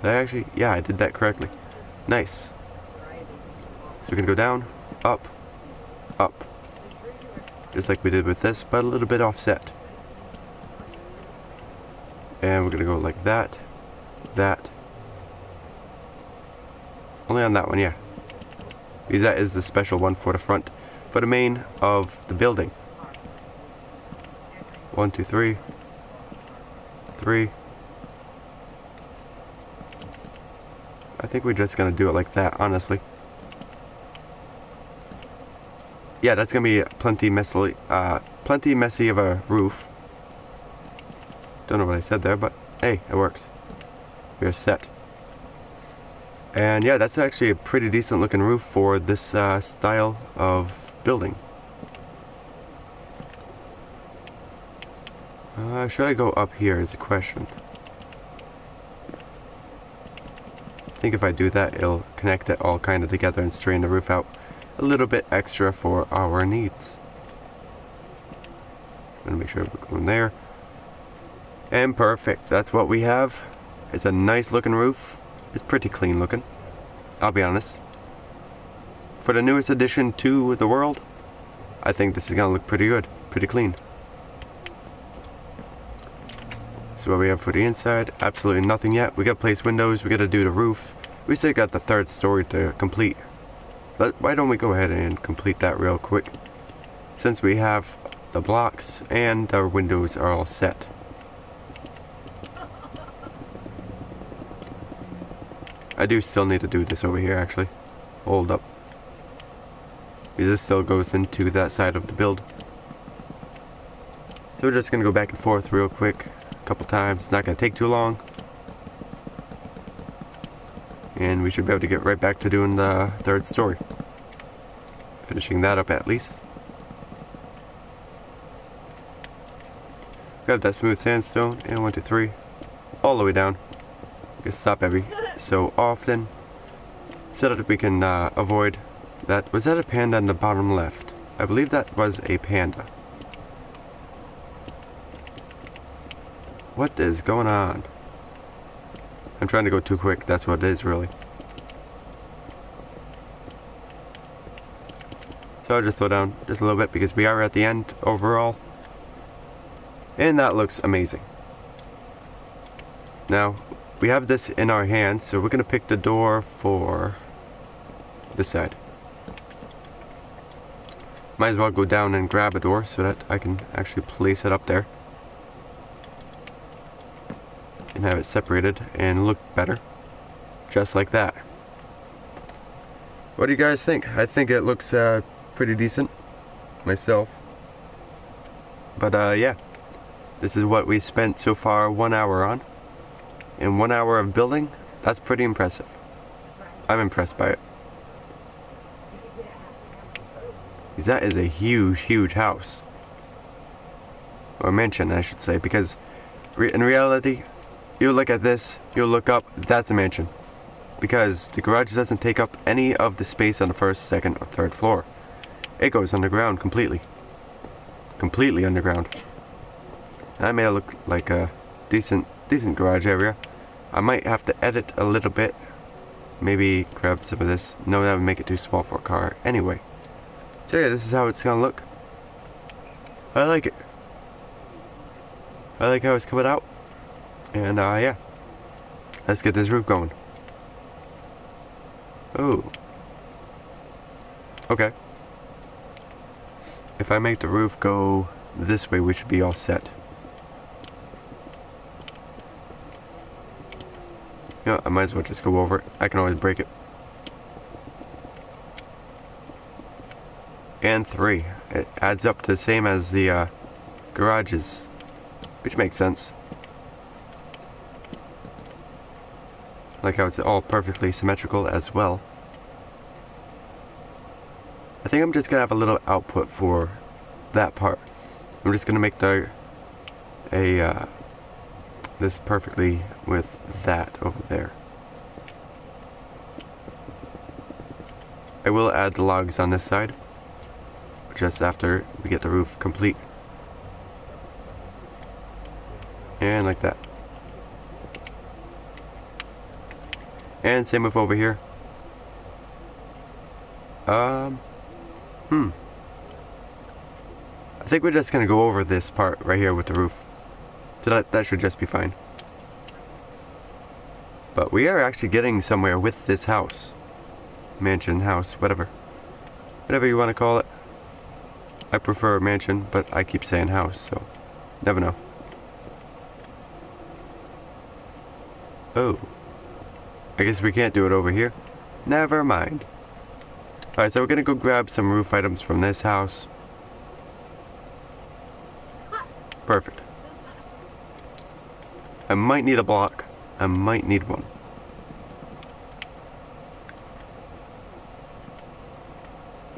Yeah, I did that correctly. Nice. So we're gonna go down, up, up. Just like we did with this, but a little bit offset. And we're gonna go like that, that. Only on that one, yeah. Because that is the special one for the front, for the main of the building. 1, 2, 3. 3. I think we're just gonna do it like that, honestly. Yeah, that's gonna be plenty messy of a roof. Don't know what I said there, but hey, it works. We are set. And yeah, that's actually a pretty decent looking roof for this style of building. Should I go up here is the question. I think if I do that, it'll connect it all kind of together and straighten the roof out a little bit extra for our needs. I'm gonna make sure we're going there. And perfect, that's what we have. It's a nice looking roof. It's pretty clean looking, I'll be honest. For the newest addition to the world, I think this is gonna look pretty good, pretty clean. So what we have for the inside, absolutely nothing yet. We gotta place windows, we gotta do the roof. We still got the third story to complete. But why don't we go ahead and complete that real quick, since we have the blocks and our windows are all set. I do still need to do this over here actually. Hold up. Because this still goes into that side of the build. So we're just gonna go back and forth real quick a couple times. It's not gonna take too long. And we should be able to get right back to doing the third story. Finishing that up at least. Grab that smooth sandstone and 1, 2, 3. All the way down. Just stop every so often so that we can avoid that. Was that a panda in the bottom left? I believe that was a panda. What is going on? I'm trying to go too quick, that's what it is really. So I'll just slow down just a little bit because we are at the end overall. And that looks amazing. Now, we have this in our hands, so we're going to pick the door for this side. Might as well go down and grab a door so that I can actually place it up there. And have it separated and look better. Just like that. What do you guys think? I think it looks pretty decent myself. But yeah, this is what we spent so far 1 hour on. In 1 hour of building, that's pretty impressive. I'm impressed by it. Because that is a huge, huge house. Or mansion, I should say, because in reality, you look at this, you look up, that's a mansion. Because the garage doesn't take up any of the space on the first, second, or third floor. It goes underground completely. Completely underground. That may look like a decent garage area. I might have to edit a little bit. Maybe grab some of this. No, that would make it too small for a car. Anyway. So yeah, this is how it's gonna look. I like it. I like how it's coming out. And yeah. Let's get this roof going. Oh. Okay. if I make the roof go this way, we should be all set. You know, I might as well just go over it. I can always break it. And 3. It adds up to the same as the garages, which makes sense. Like how it's all perfectly symmetrical as well. I think I'm just gonna have a little output for that part. I'm just gonna make this perfectly with that over there. I will add the logs on this side just after we get the roof complete. And like that. And same with over here. I think we're just gonna go over this part right here with the roof. So that should just be fine. But we are actually getting somewhere with this house. Mansion, house, whatever. Whatever you want to call it. I prefer mansion, but I keep saying house, so never know. Oh. I guess we can't do it over here. Never mind. Alright, so we're gonna go grab some roof items from this house. Perfect. I might need a block. I might need one.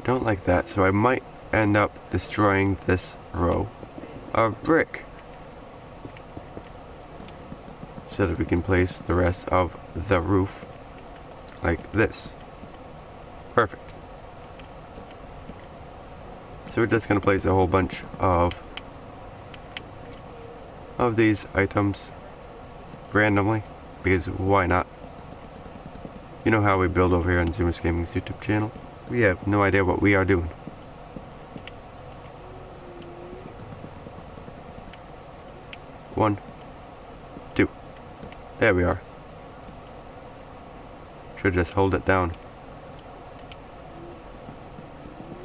Don't like that, so I might end up destroying this row of brick. So that we can place the rest of the roof like this. Perfect. So we're just going to place a whole bunch of these items randomly, because why not? You know how we build over here on Zoommerss Gaming's YouTube channel. We have no idea what we are doing. One, two. There we are. Should just hold it down.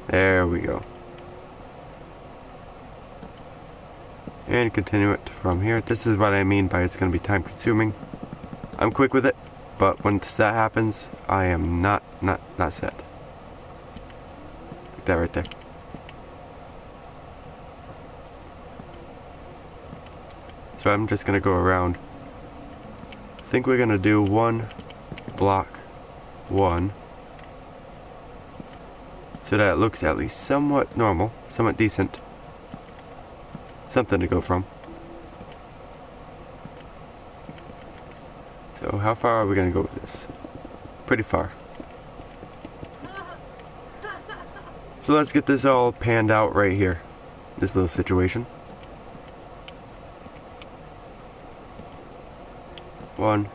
There we go. And continue it from here. This is what I mean by it's going to be time consuming. I'm quick with it, but once that happens, I am not set. Like that right there. So I'm just going to go around. I think we're going to do one block, one, so that it looks at least somewhat normal, somewhat decent. Something to go from. So how far are we going to go with this? Pretty far. So let's get this all panned out right here. This little situation. 1,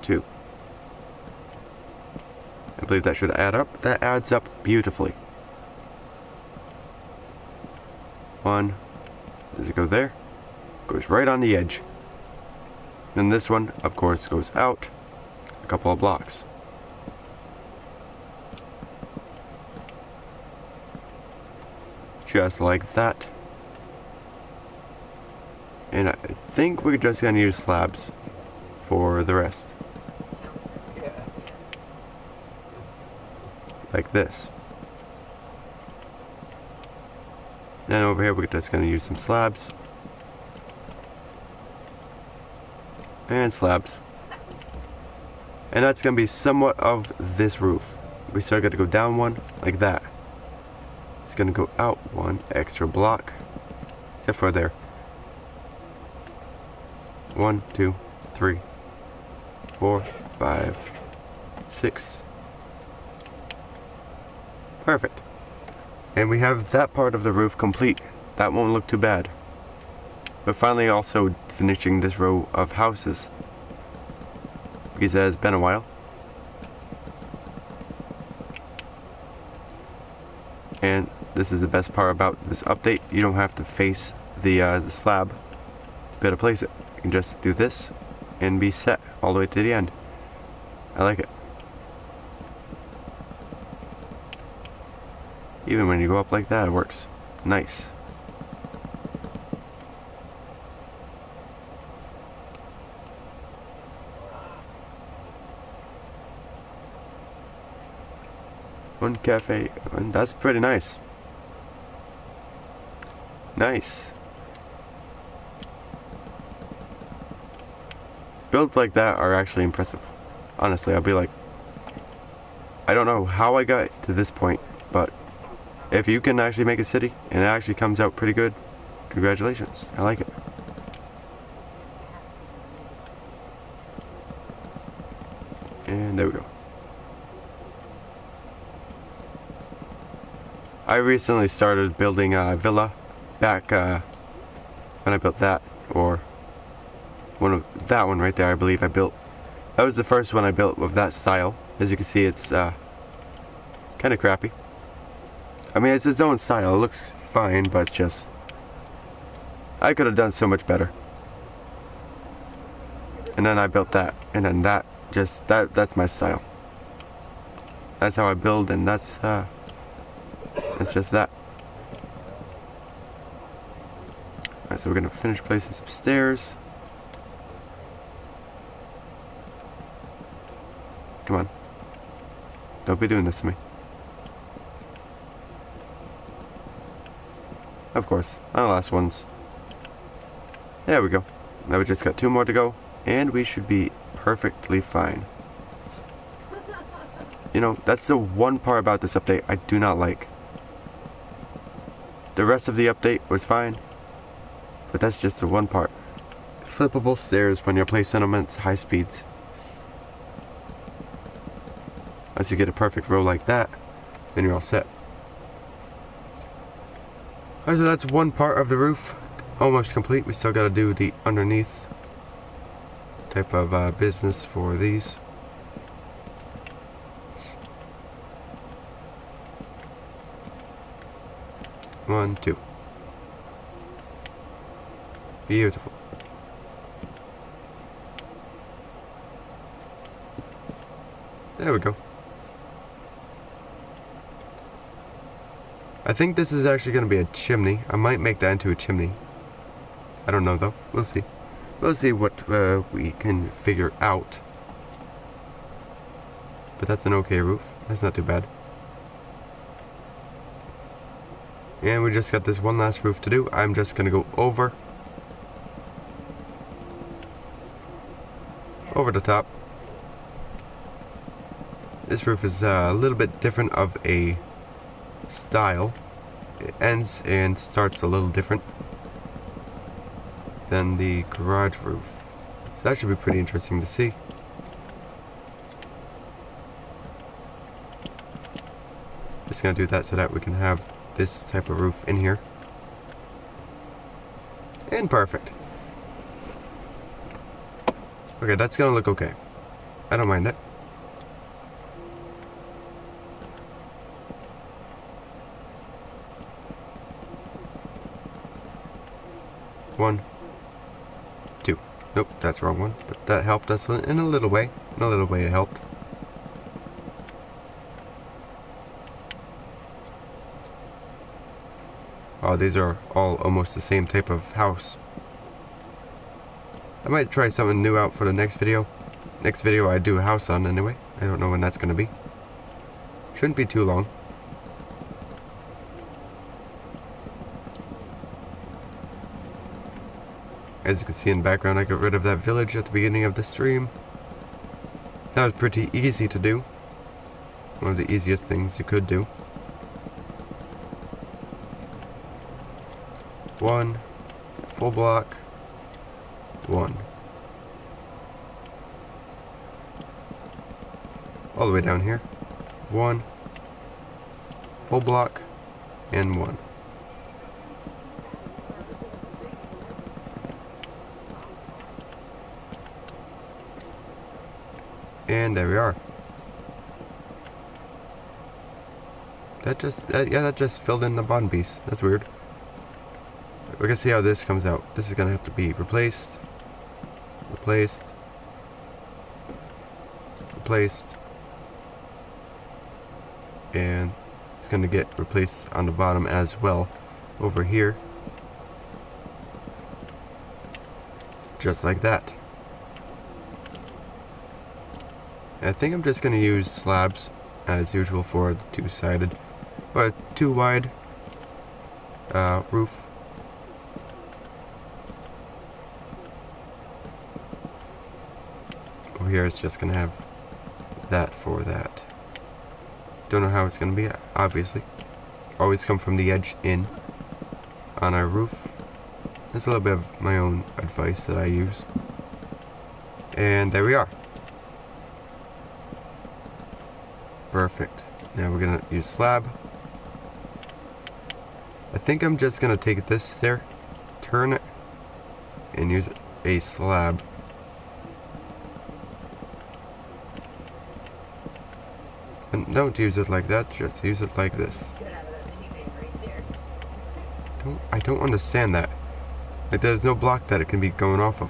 2. I believe that should add up. That adds up beautifully. 1. Does it go there? Goes right on the edge. And this one, of course, goes out a couple of blocks. Just like that. And I think we're just going to use slabs for the rest. Like this. Then over here we're just going to use some slabs. And slabs. And that's going to be somewhat of this roof. We still got to go down one, like that. It's going to go out one extra block. Except for there. 1, 2, 3, 4, 5, 6. Perfect. And we have that part of the roof complete. That won't look too bad. But finally also finishing this row of houses, because it has been a while. And this is the best part about this update. You don't have to face the slab to be able to place it. You can just do this and be set all the way to the end. I like it. Even when you go up like that, it works. Nice. One cafe, and that's pretty nice. Nice. Builds like that are actually impressive. Honestly, I'll be like, I don't know how I got to this point, but if you can actually make a city and it actually comes out pretty good, congratulations. I like it. And there we go. I recently started building a villa back when I built that, or that one right there, I believe I built. That was the first one I built with that style. As you can see, it's kind of crappy. I mean, it's its own style. It looks fine, but it's just, I could have done so much better. And then I built that, and then that's my style. That's how I build, and that's just that. Alright, so we're gonna finish placing some stairs. Come on. Don't be doing this to me. Of course, on the last ones. There we go. Now we just got 2 more to go, and we should be perfectly fine. You know, that's the one part about this update I do not like. The rest of the update was fine, but that's just the one part. Flippable stairs when you're placing them at high speeds. Once you get a perfect row like that, then you're all set. Alright, so that's one part of the roof almost complete. We still got to do the underneath type of business for these. One, two. Beautiful. There we go. I think this is actually going to be a chimney. I might make that into a chimney. I don't know though. We'll see. We'll see what we can figure out. But that's an okay roof. That's not too bad. And we just got this one last roof to do. I'm just going to go over the top. This roof is a little bit different of a style. It ends and starts a little different than the garage roof. So that should be pretty interesting to see. Just gonna do that so that we can have this type of roof in here. And perfect. Okay, that's gonna look okay. I don't mind it. One, two. Nope, that's the wrong one. But that helped us in a little way. In a little way it helped. Oh, these are all almost the same type of house. I might try something new out for the next video. Next video I do a house on anyway. I don't know when that's gonna be. Shouldn't be too long. As you can see in the background, I got rid of that village at the beginning of the stream. That was pretty easy to do. One of the easiest things you could do. One, full block, one. All the way down here. One, full block, and one. And there we are. That just filled in the bottom piece. That's weird. We're gonna see how this comes out. This is gonna have to be replaced, replaced, replaced, and it's gonna get replaced on the bottom as well. over here. Just like that. And I think I'm just going to use slabs as usual for the two-sided, but too wide roof. Over here it's just going to have that for that. Don't know how it's going to be, obviously. Always come from the edge in on our roof. That's a little bit of my own advice that I use. And there we are. Perfect. Now we're going to use slab. I think I'm just going to take this there, turn it, and use a slab. And don't use it like that, just use it like this. I don't understand that. Like, there's no block that it can be going off of.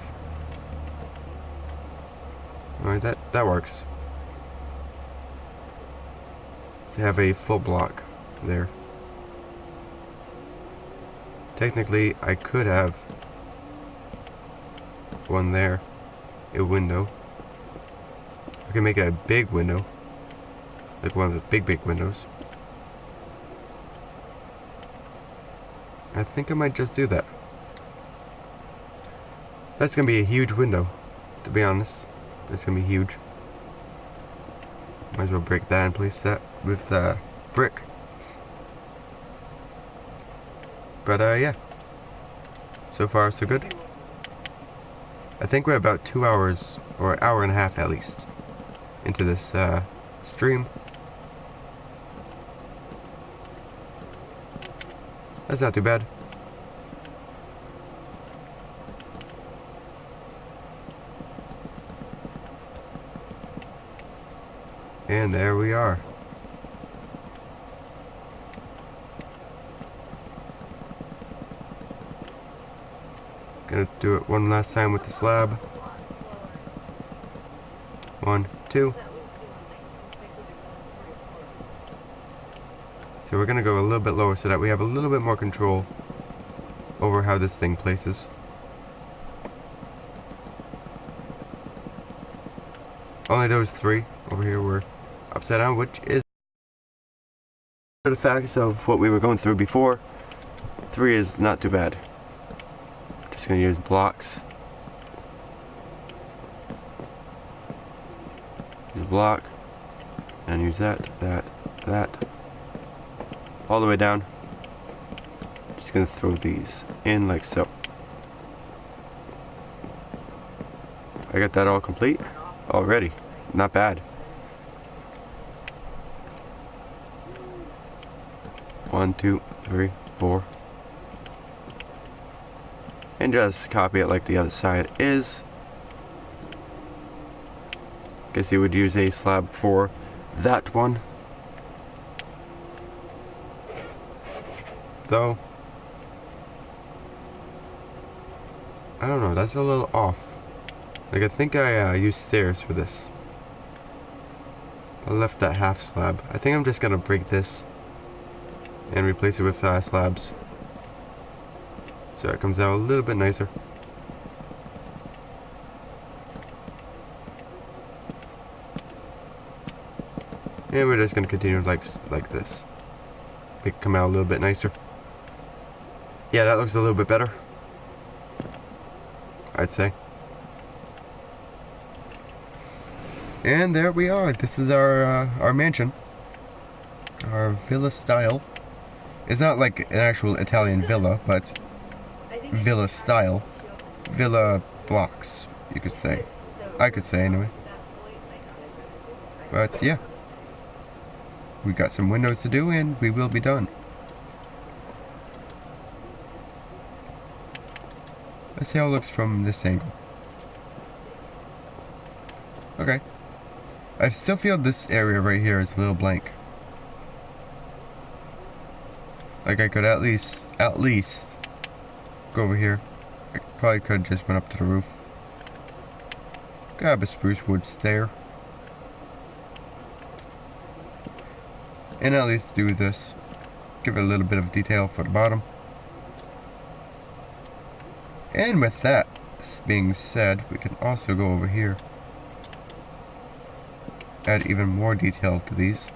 Alright, that works. To have a full block there. Technically, I could have one there, a window. I can make a big window, like one of the big windows. I think I might just do that. That's gonna be a huge window, to be honest. It's gonna be huge. Might as well break that and place that with the brick. But yeah. So far so good. I think we're about 2 hours, or an hour and a half at least, into this stream. That's not too bad. And there we are. Gonna do it one last time with the slab. 1, 2. So we're gonna go a little bit lower so that we have a little bit more control over how this thing places. Only those 3 over here were upside down, which is the facts of what we were going through before. 3 is not too bad. Just gonna use blocks. Use a block, and use that, all the way down. Just gonna throw these in like so. I got that all complete already. Not bad. 1, 2, 3, 4. And just copy it like the other side is. Guess you would use a slab for that one. Though, I don't know, that's a little off. Like, I think I used stairs for this. I left that half slab. I think I'm just gonna break this and replace it with slabs. So it comes out a little bit nicer. And we're just gonna continue like this. Make it come out a little bit nicer. Yeah, that looks a little bit better, I'd say. And there we are. This is our mansion, our villa style. It's not like an actual Italian villa, but villa style, villa blocks, you could say. I could say anyway. But yeah, we got some windows to do, and we will be done. Let's see how it looks from this angle. Okay. I still feel this area right here is a little blank. Like I could at least go over here. I probably could just went up to the roof. Grab a spruce wood stair. And at least do this. Give it a little bit of detail for the bottom. And with that being said, we can also go over here, add even more detail to these.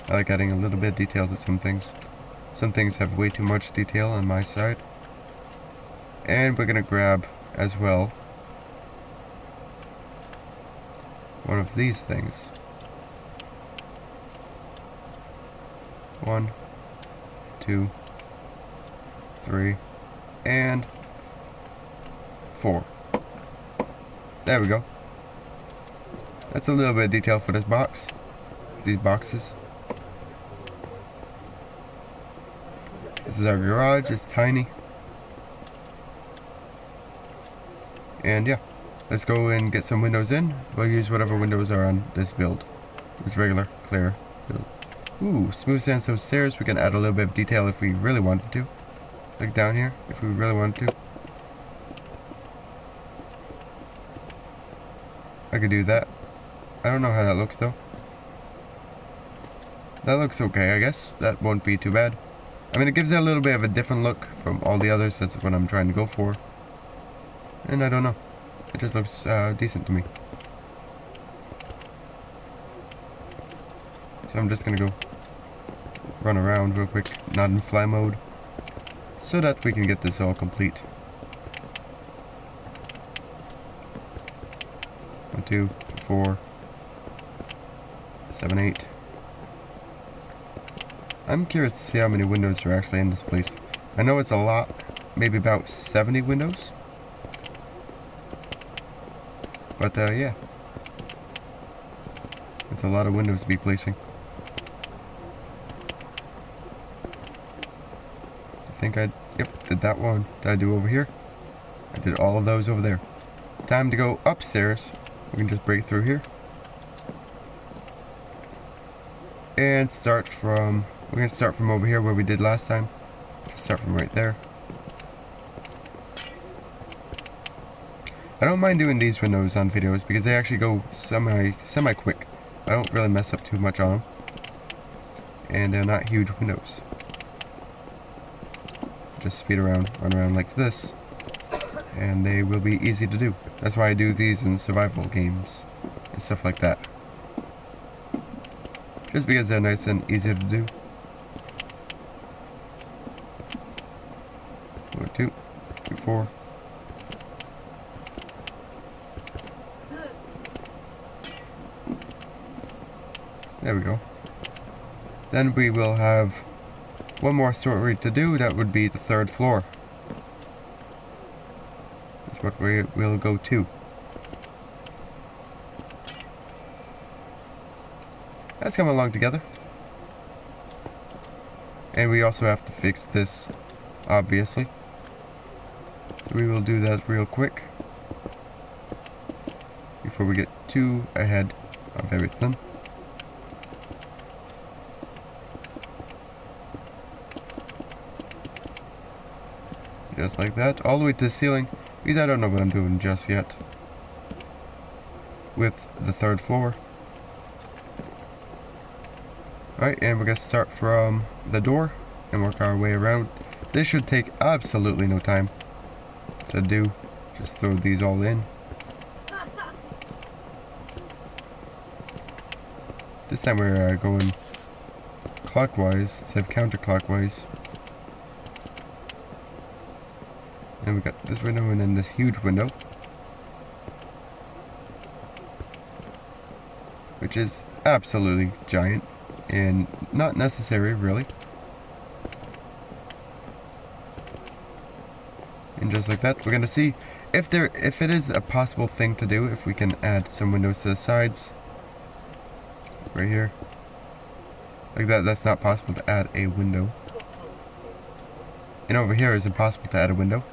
I like adding a little bit of detail to some things. Some things have way too much detail on my side. And we're gonna grab as well one of these things. 1, 2, 3, and 4. There we go. That's a little bit of detail for this box. These boxes. This is our garage. It's tiny. And yeah, let's go and get some windows in. We'll use whatever windows are on this build. It's regular, clear build. Ooh, smooth sandstone stairs. We can add a little bit of detail if we really wanted to. Like down here, if we really wanted to. I could do that. I don't know how that looks though. That looks okay, I guess. That won't be too bad. I mean, it gives it a little bit of a different look from all the others. That's what I'm trying to go for. And I don't know. It just looks decent to me. So I'm just gonna go run around real quick, not in fly mode, so that we can get this all complete. 1, 2, 4, 7, 8. I'm curious to see how many windows are actually in this place. I know it's a lot, maybe about 70 windows. But yeah, it's a lot of windows to be placing. I think yep, did that one. Did I do over here? I did all of those over there. Time to go upstairs. We can just break through here. And start from, we're going to start from over here where we did last time. Start from right there. I don't mind doing these windows on videos because they actually go semi quick. I don't really mess up too much on them. And they're not huge windows. Just speed around, run around like this, and they will be easy to do. That's why I do these in survival games and stuff like that. Just because they're nice and easy to do. 1, 2, 3, 4. There we go. Then we will have one more story to do. That would be the 3rd floor. That's what we will go to. That's coming along together. And we also have to fix this, obviously. We will do that real quick before we get too ahead of everything. Just like that, all the way to the ceiling, because I don't know what I'm doing just yet with the 3rd floor. Alright, and we're going to start from the door and work our way around. This should take absolutely no time to do. Just throw these all in. This time we're going clockwise instead of counterclockwise. And we got this window and then this huge window, which is absolutely giant and not necessary really. And just like that, we're gonna see if it is a possible thing to do, if we can add some windows to the sides right here like that. That's not possible to add a window, and over here is impossible to add a window.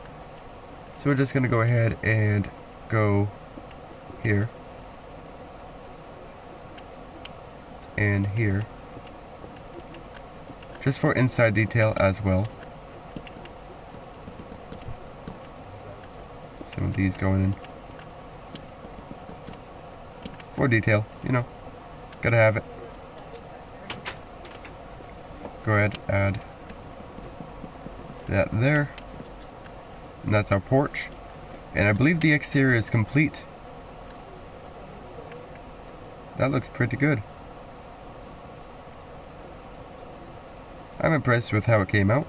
So we're just going to go ahead and go here and here, just for inside detail as well. Some of these going in for detail, you know, gotta have it. Go ahead, add that there. And that's our porch. And I believe the exterior is complete. That looks pretty good. I'm impressed with how it came out.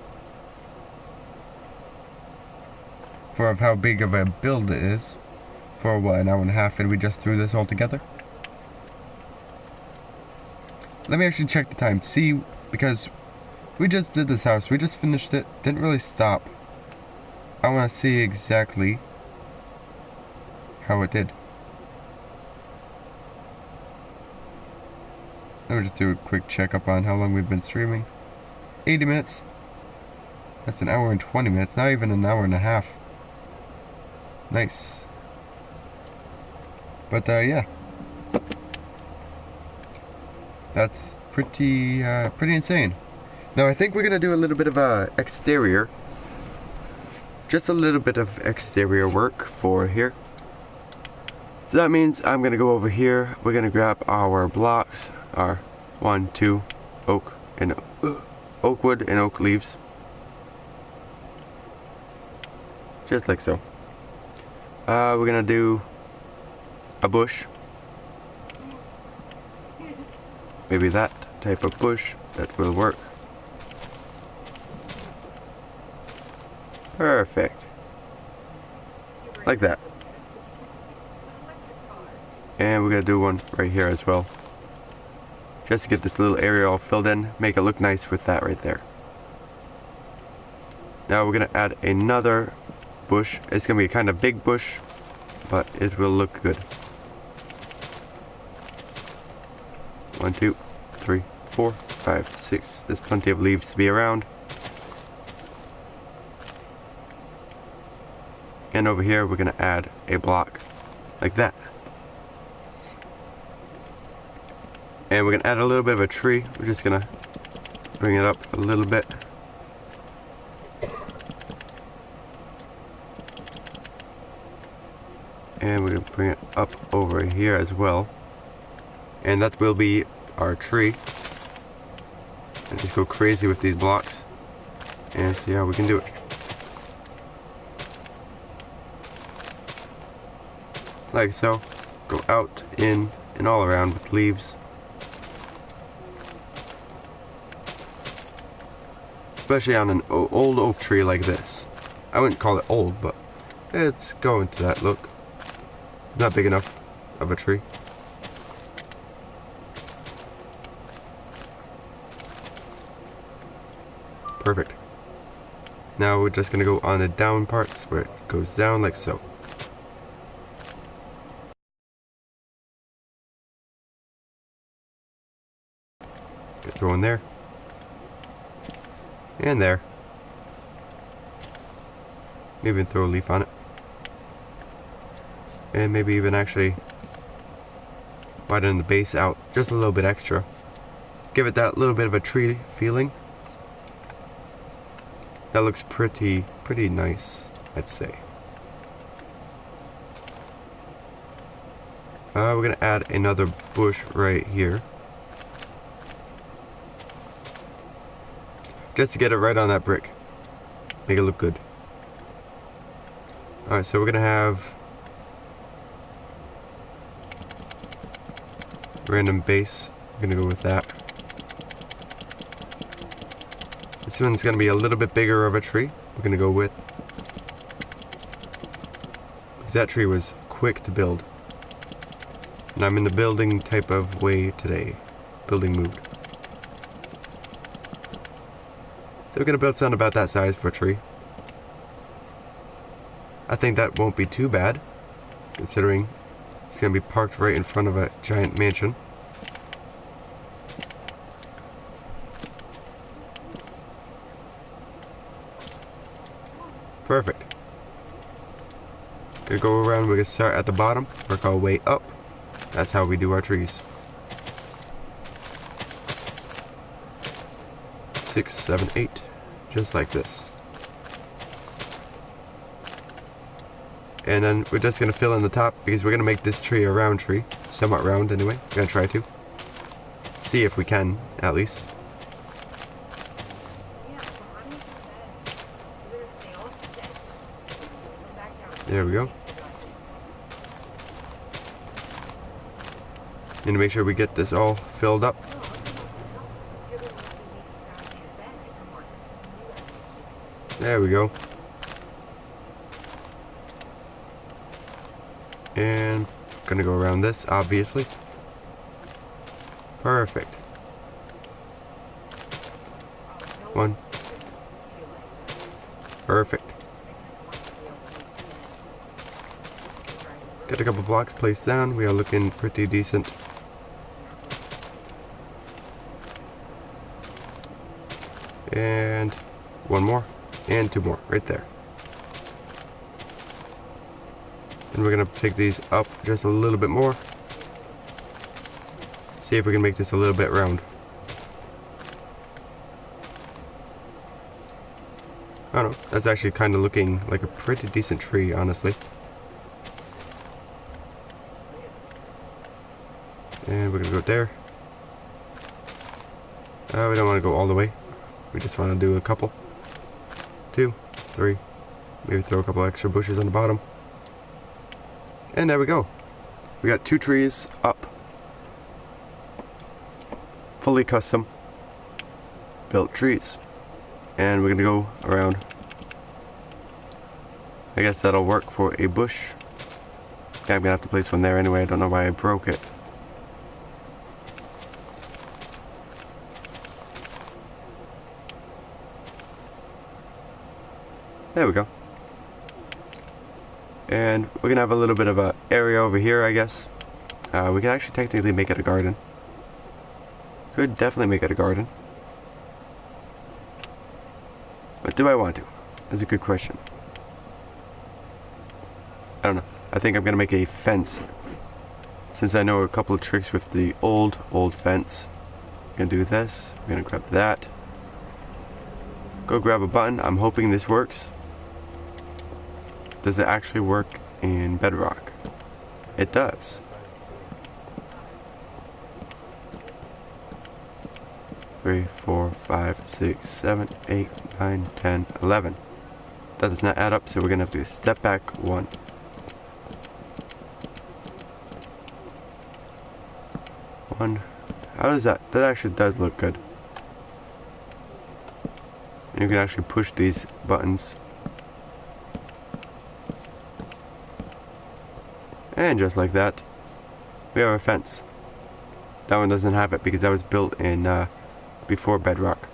For how big of a build it is. For what, an hour and a half, and we just threw this all together. Let me actually check the time, see, because we just did this house, we just finished it, didn't really stop. I want to see exactly how it did. Let me just do a quick checkup on how long we've been streaming. 80 minutes. That's an hour and 20 minutes, not even an hour and a half. Nice. But yeah. That's pretty insane. Now I think we're gonna do a little bit of exterior. Just a little bit of exterior work for here. So that means I'm gonna go over here. We're gonna grab our blocks, our 1, 2 oak and oak wood and oak leaves, just like so. We're gonna do a bush. Maybe that type of bush, that will work. Perfect. Like that. And we're gonna do one right here as well. Just to get this little area all filled in, make it look nice with that right there. Now we're gonna add another bush. It's gonna be a kind of big bush, but it will look good. 1, 2, 3, 4, 5, 6. There's plenty of leaves to be around. And over here we're gonna add a block like that. And we're gonna add a little bit of a tree. We're just gonna bring it up a little bit. And we're gonna bring it up over here as well. And that will be our tree. And just go crazy with these blocks and see how we can do it. Like so. Go out, in, and all around with leaves. Especially on an old oak tree like this. I wouldn't call it old, but it's going to that look. Not big enough of a tree. Perfect. Now we're just gonna go on the down parts where it goes down like so. Throw in there. And there. Maybe even throw a leaf on it. And maybe even actually widen the base out just a little bit extra. Give it that little bit of a tree feeling. That looks pretty nice, I'd say. We're gonna add another bush right here. Just to get it right on that brick. Make it look good. Alright, so we're gonna have random base. I'm gonna go with that. This one's gonna be a little bit bigger of a tree. We're gonna go with, because that tree was quick to build. And I'm in the building type of way today. Building mood. So we're gonna build something about that size for a tree. I think that won't be too bad, considering it's gonna be parked right in front of a giant mansion. Perfect. Gonna go around, we're gonna start at the bottom, work our way up. That's how we do our trees. 6, 7, 8. Just like this. And then we're just gonna fill in the top because we're gonna make this tree a round tree. Somewhat round anyway. We're gonna try to. See if we can, at least. There we go. Need to make sure we get this all filled up. There we go. And gonna go around this, obviously. Perfect. One. Perfect. Get a couple blocks placed down. We are looking pretty decent. And one more. And two more. Right there. And we're going to take these up just a little bit more. See if we can make this a little bit round. I don't know. That's actually kind of looking like a pretty decent tree, honestly. And we're going to go there. We don't want to go all the way. We just want to do a couple. 2, 3. Maybe throw a couple extra bushes on the bottom. And there we go. We got 2 trees up. Fully custom built trees. And we're gonna go around. I guess that'll work for a bush. Yeah, I'm gonna have to place one there anyway. I don't know why I broke it. There we go. And we're gonna have a little bit of a area over here, I guess. We can actually technically make it a garden. Could definitely make it a garden. But do I want to? That's a good question. I don't know. I think I'm gonna make a fence. Since I know a couple of tricks with the old fence. I'm gonna do this. I'm gonna grab that. Go grab a button. I'm hoping this works. Does it actually work in Bedrock? It does. Three, 4, 5, 6, 7, 8, 9, 10, 11. That does not add up, so we're gonna have to step back 1. 1. How does that? That actually does look good. And you can actually push these buttons. And just like that, we have a fence. That one doesn't have it because that was built in before Bedrock.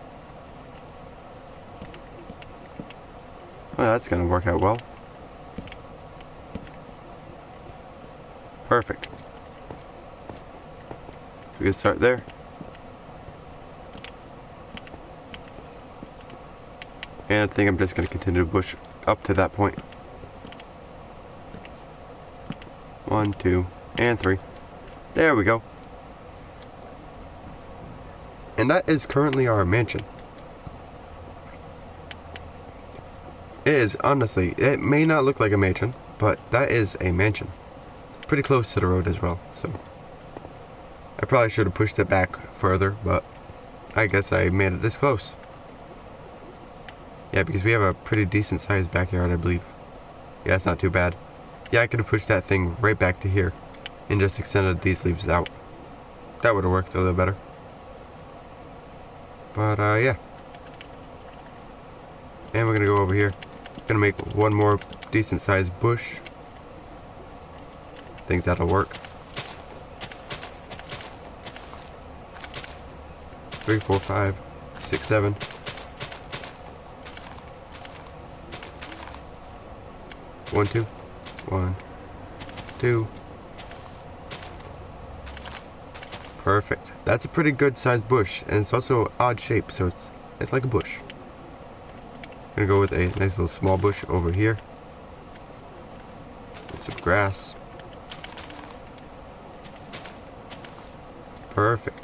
Well, that's gonna work out well. Perfect. So we can start there. And I think I'm just gonna continue to push up to that point. 1, 2, and 3. There we go. And that is currently our mansion. It is, honestly, it may not look like a mansion, but that is a mansion. Pretty close to the road as well, so. I probably should have pushed it back further, but I guess I made it this close. Yeah, because we have a pretty decent sized backyard, I believe. Yeah, it's not too bad. Yeah, I could have pushed that thing right back to here and just extended these leaves out. That would have worked a little better. But, yeah. And we're gonna go over here. Gonna make one more decent sized bush. Think that'll work. 3, 4, 5, 6, 7. One, 2. 1, 2. Perfect. That's a pretty good sized bush, and it's also odd shape, so it's like a bush. I'm gonna go with a nice little small bush over here. With some grass. Perfect.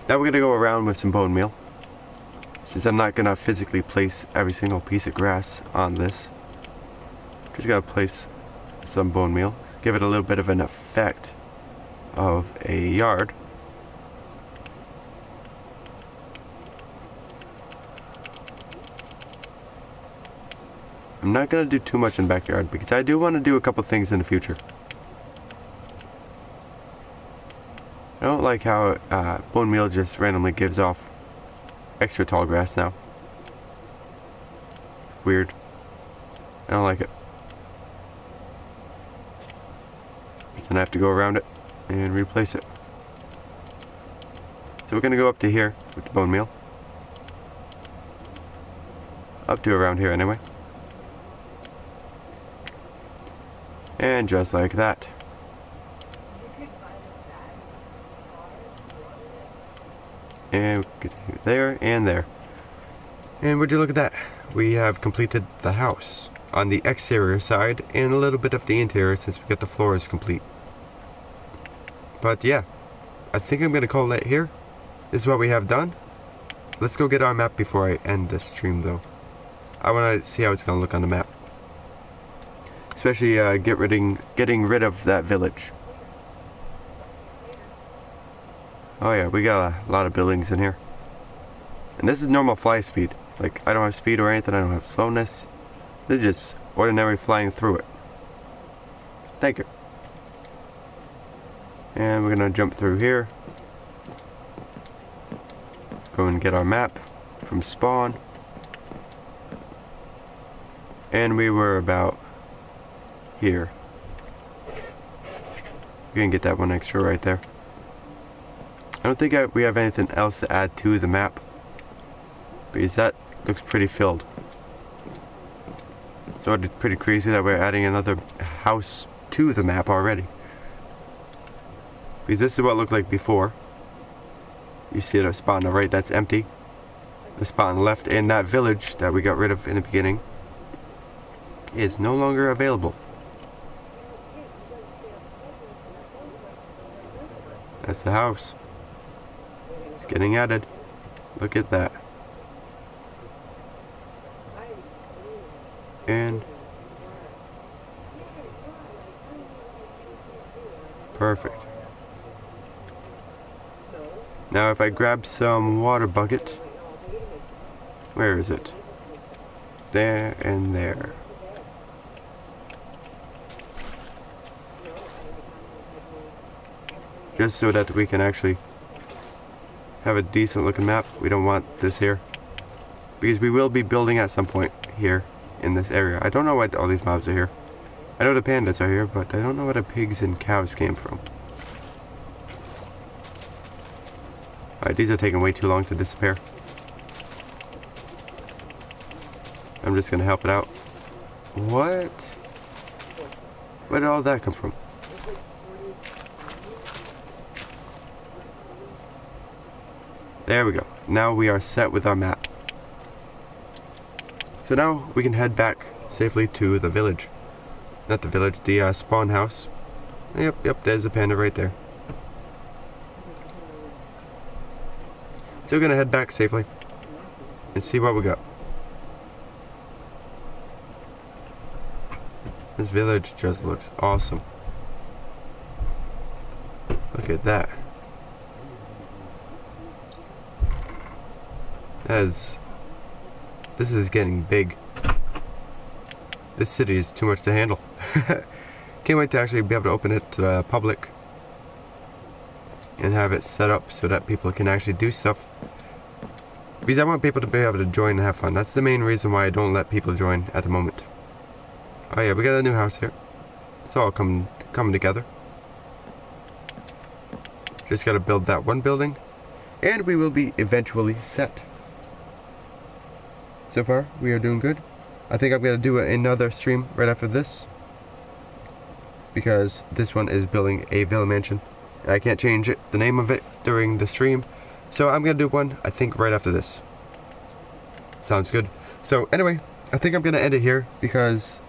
Now we're gonna go around with some bone meal. Since I'm not gonna physically place every single piece of grass on this, just gotta place some bone meal, give it a little bit of an effect of a yard. I'm not gonna do too much in the backyard because I do want to do a couple things in the future. I don't like how bone meal just randomly gives off extra tall grass now. Weird. I don't like it. Then I have to go around it and replace it. So we're gonna go up to here with the bone meal. Up to around here anyway. And just like that. And we can get there and there. And would you look at that? We have completed the house on the exterior side and a little bit of the interior since we got the floors complete. But yeah, I think I'm gonna call it here. This is what we have done. Let's go get our map before I end this stream though. I wanna see how it's gonna look on the map. Especially getting rid of that village. Oh yeah, we got a lot of buildings in here. And this is normal fly speed. Like, I don't have speed or anything, I don't have slowness. This is just ordinary flying through it. Thank you. And we're gonna jump through here. Go and get our map from spawn. And we were about here. We can get that one extra right there. I don't think we have anything else to add to the map, because that looks pretty filled. So it's pretty crazy that we're adding another house to the map already. Because this is what it looked like before. You see the spot on the right, that's empty. The spot on the left, and that village that we got rid of in the beginning is no longer available. That's the house. It's getting added. Look at that. And perfect. Now if I grab some water bucket, where is it? There and there. Just so that we can actually have a decent looking map. We don't want this here, because we will be building at some point here in this area. I don't know why all these mobs are here. I know the pandas are here, but I don't know where the pigs and cows came from. Alright, these are taking way too long to disappear. I'm just gonna help it out. What? Where did all that come from? There we go. Now we are set with our map. So now we can head back safely to the village. Not the village, the spawn house. Yep, there's a panda right there. So we're gonna head back safely and see what we got. This village just looks awesome. Look at that. This is getting big. This city is too much to handle. Can't wait to actually be able to open it to the public and have it set up so that people can actually do stuff. Because I want people to be able to join and have fun. That's the main reason why I don't let people join at the moment. Oh yeah, we got a new house here. It's all coming together. Just gotta build that one building, and we will be eventually set. So far, we are doing good. I think I'm gonna do another stream right after this, because this one is building a villa mansion, and I can't change the name of it during the stream. So I'm gonna do one, I think, right after this. Sounds good. So anyway, I think I'm gonna end it here because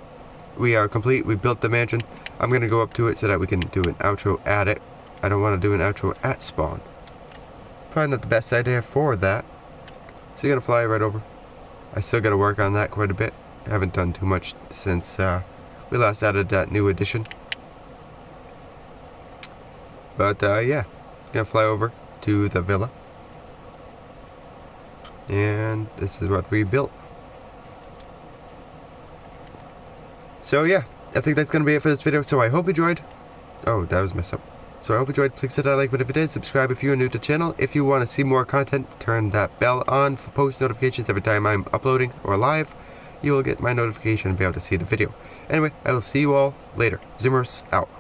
we are complete. We built the mansion. I'm gonna go up to it so that we can do an outro at it. I don't want to do an outro at spawn. Probably not the best idea for that. So you're gonna fly right over. I still gotta work on that quite a bit. I haven't done too much since we last added that new addition. But yeah, gonna fly over to the villa. And this is what we built. So yeah, I think that's going to be it for this video. So I hope you enjoyed. Oh, that was messed up. So I hope you enjoyed. Please hit that like button if you did. Subscribe if you are new to the channel. If you want to see more content, turn that bell on for post notifications every time I'm uploading or live. You will get my notification and be able to see the video. Anyway, I will see you all later. Zoommerss out.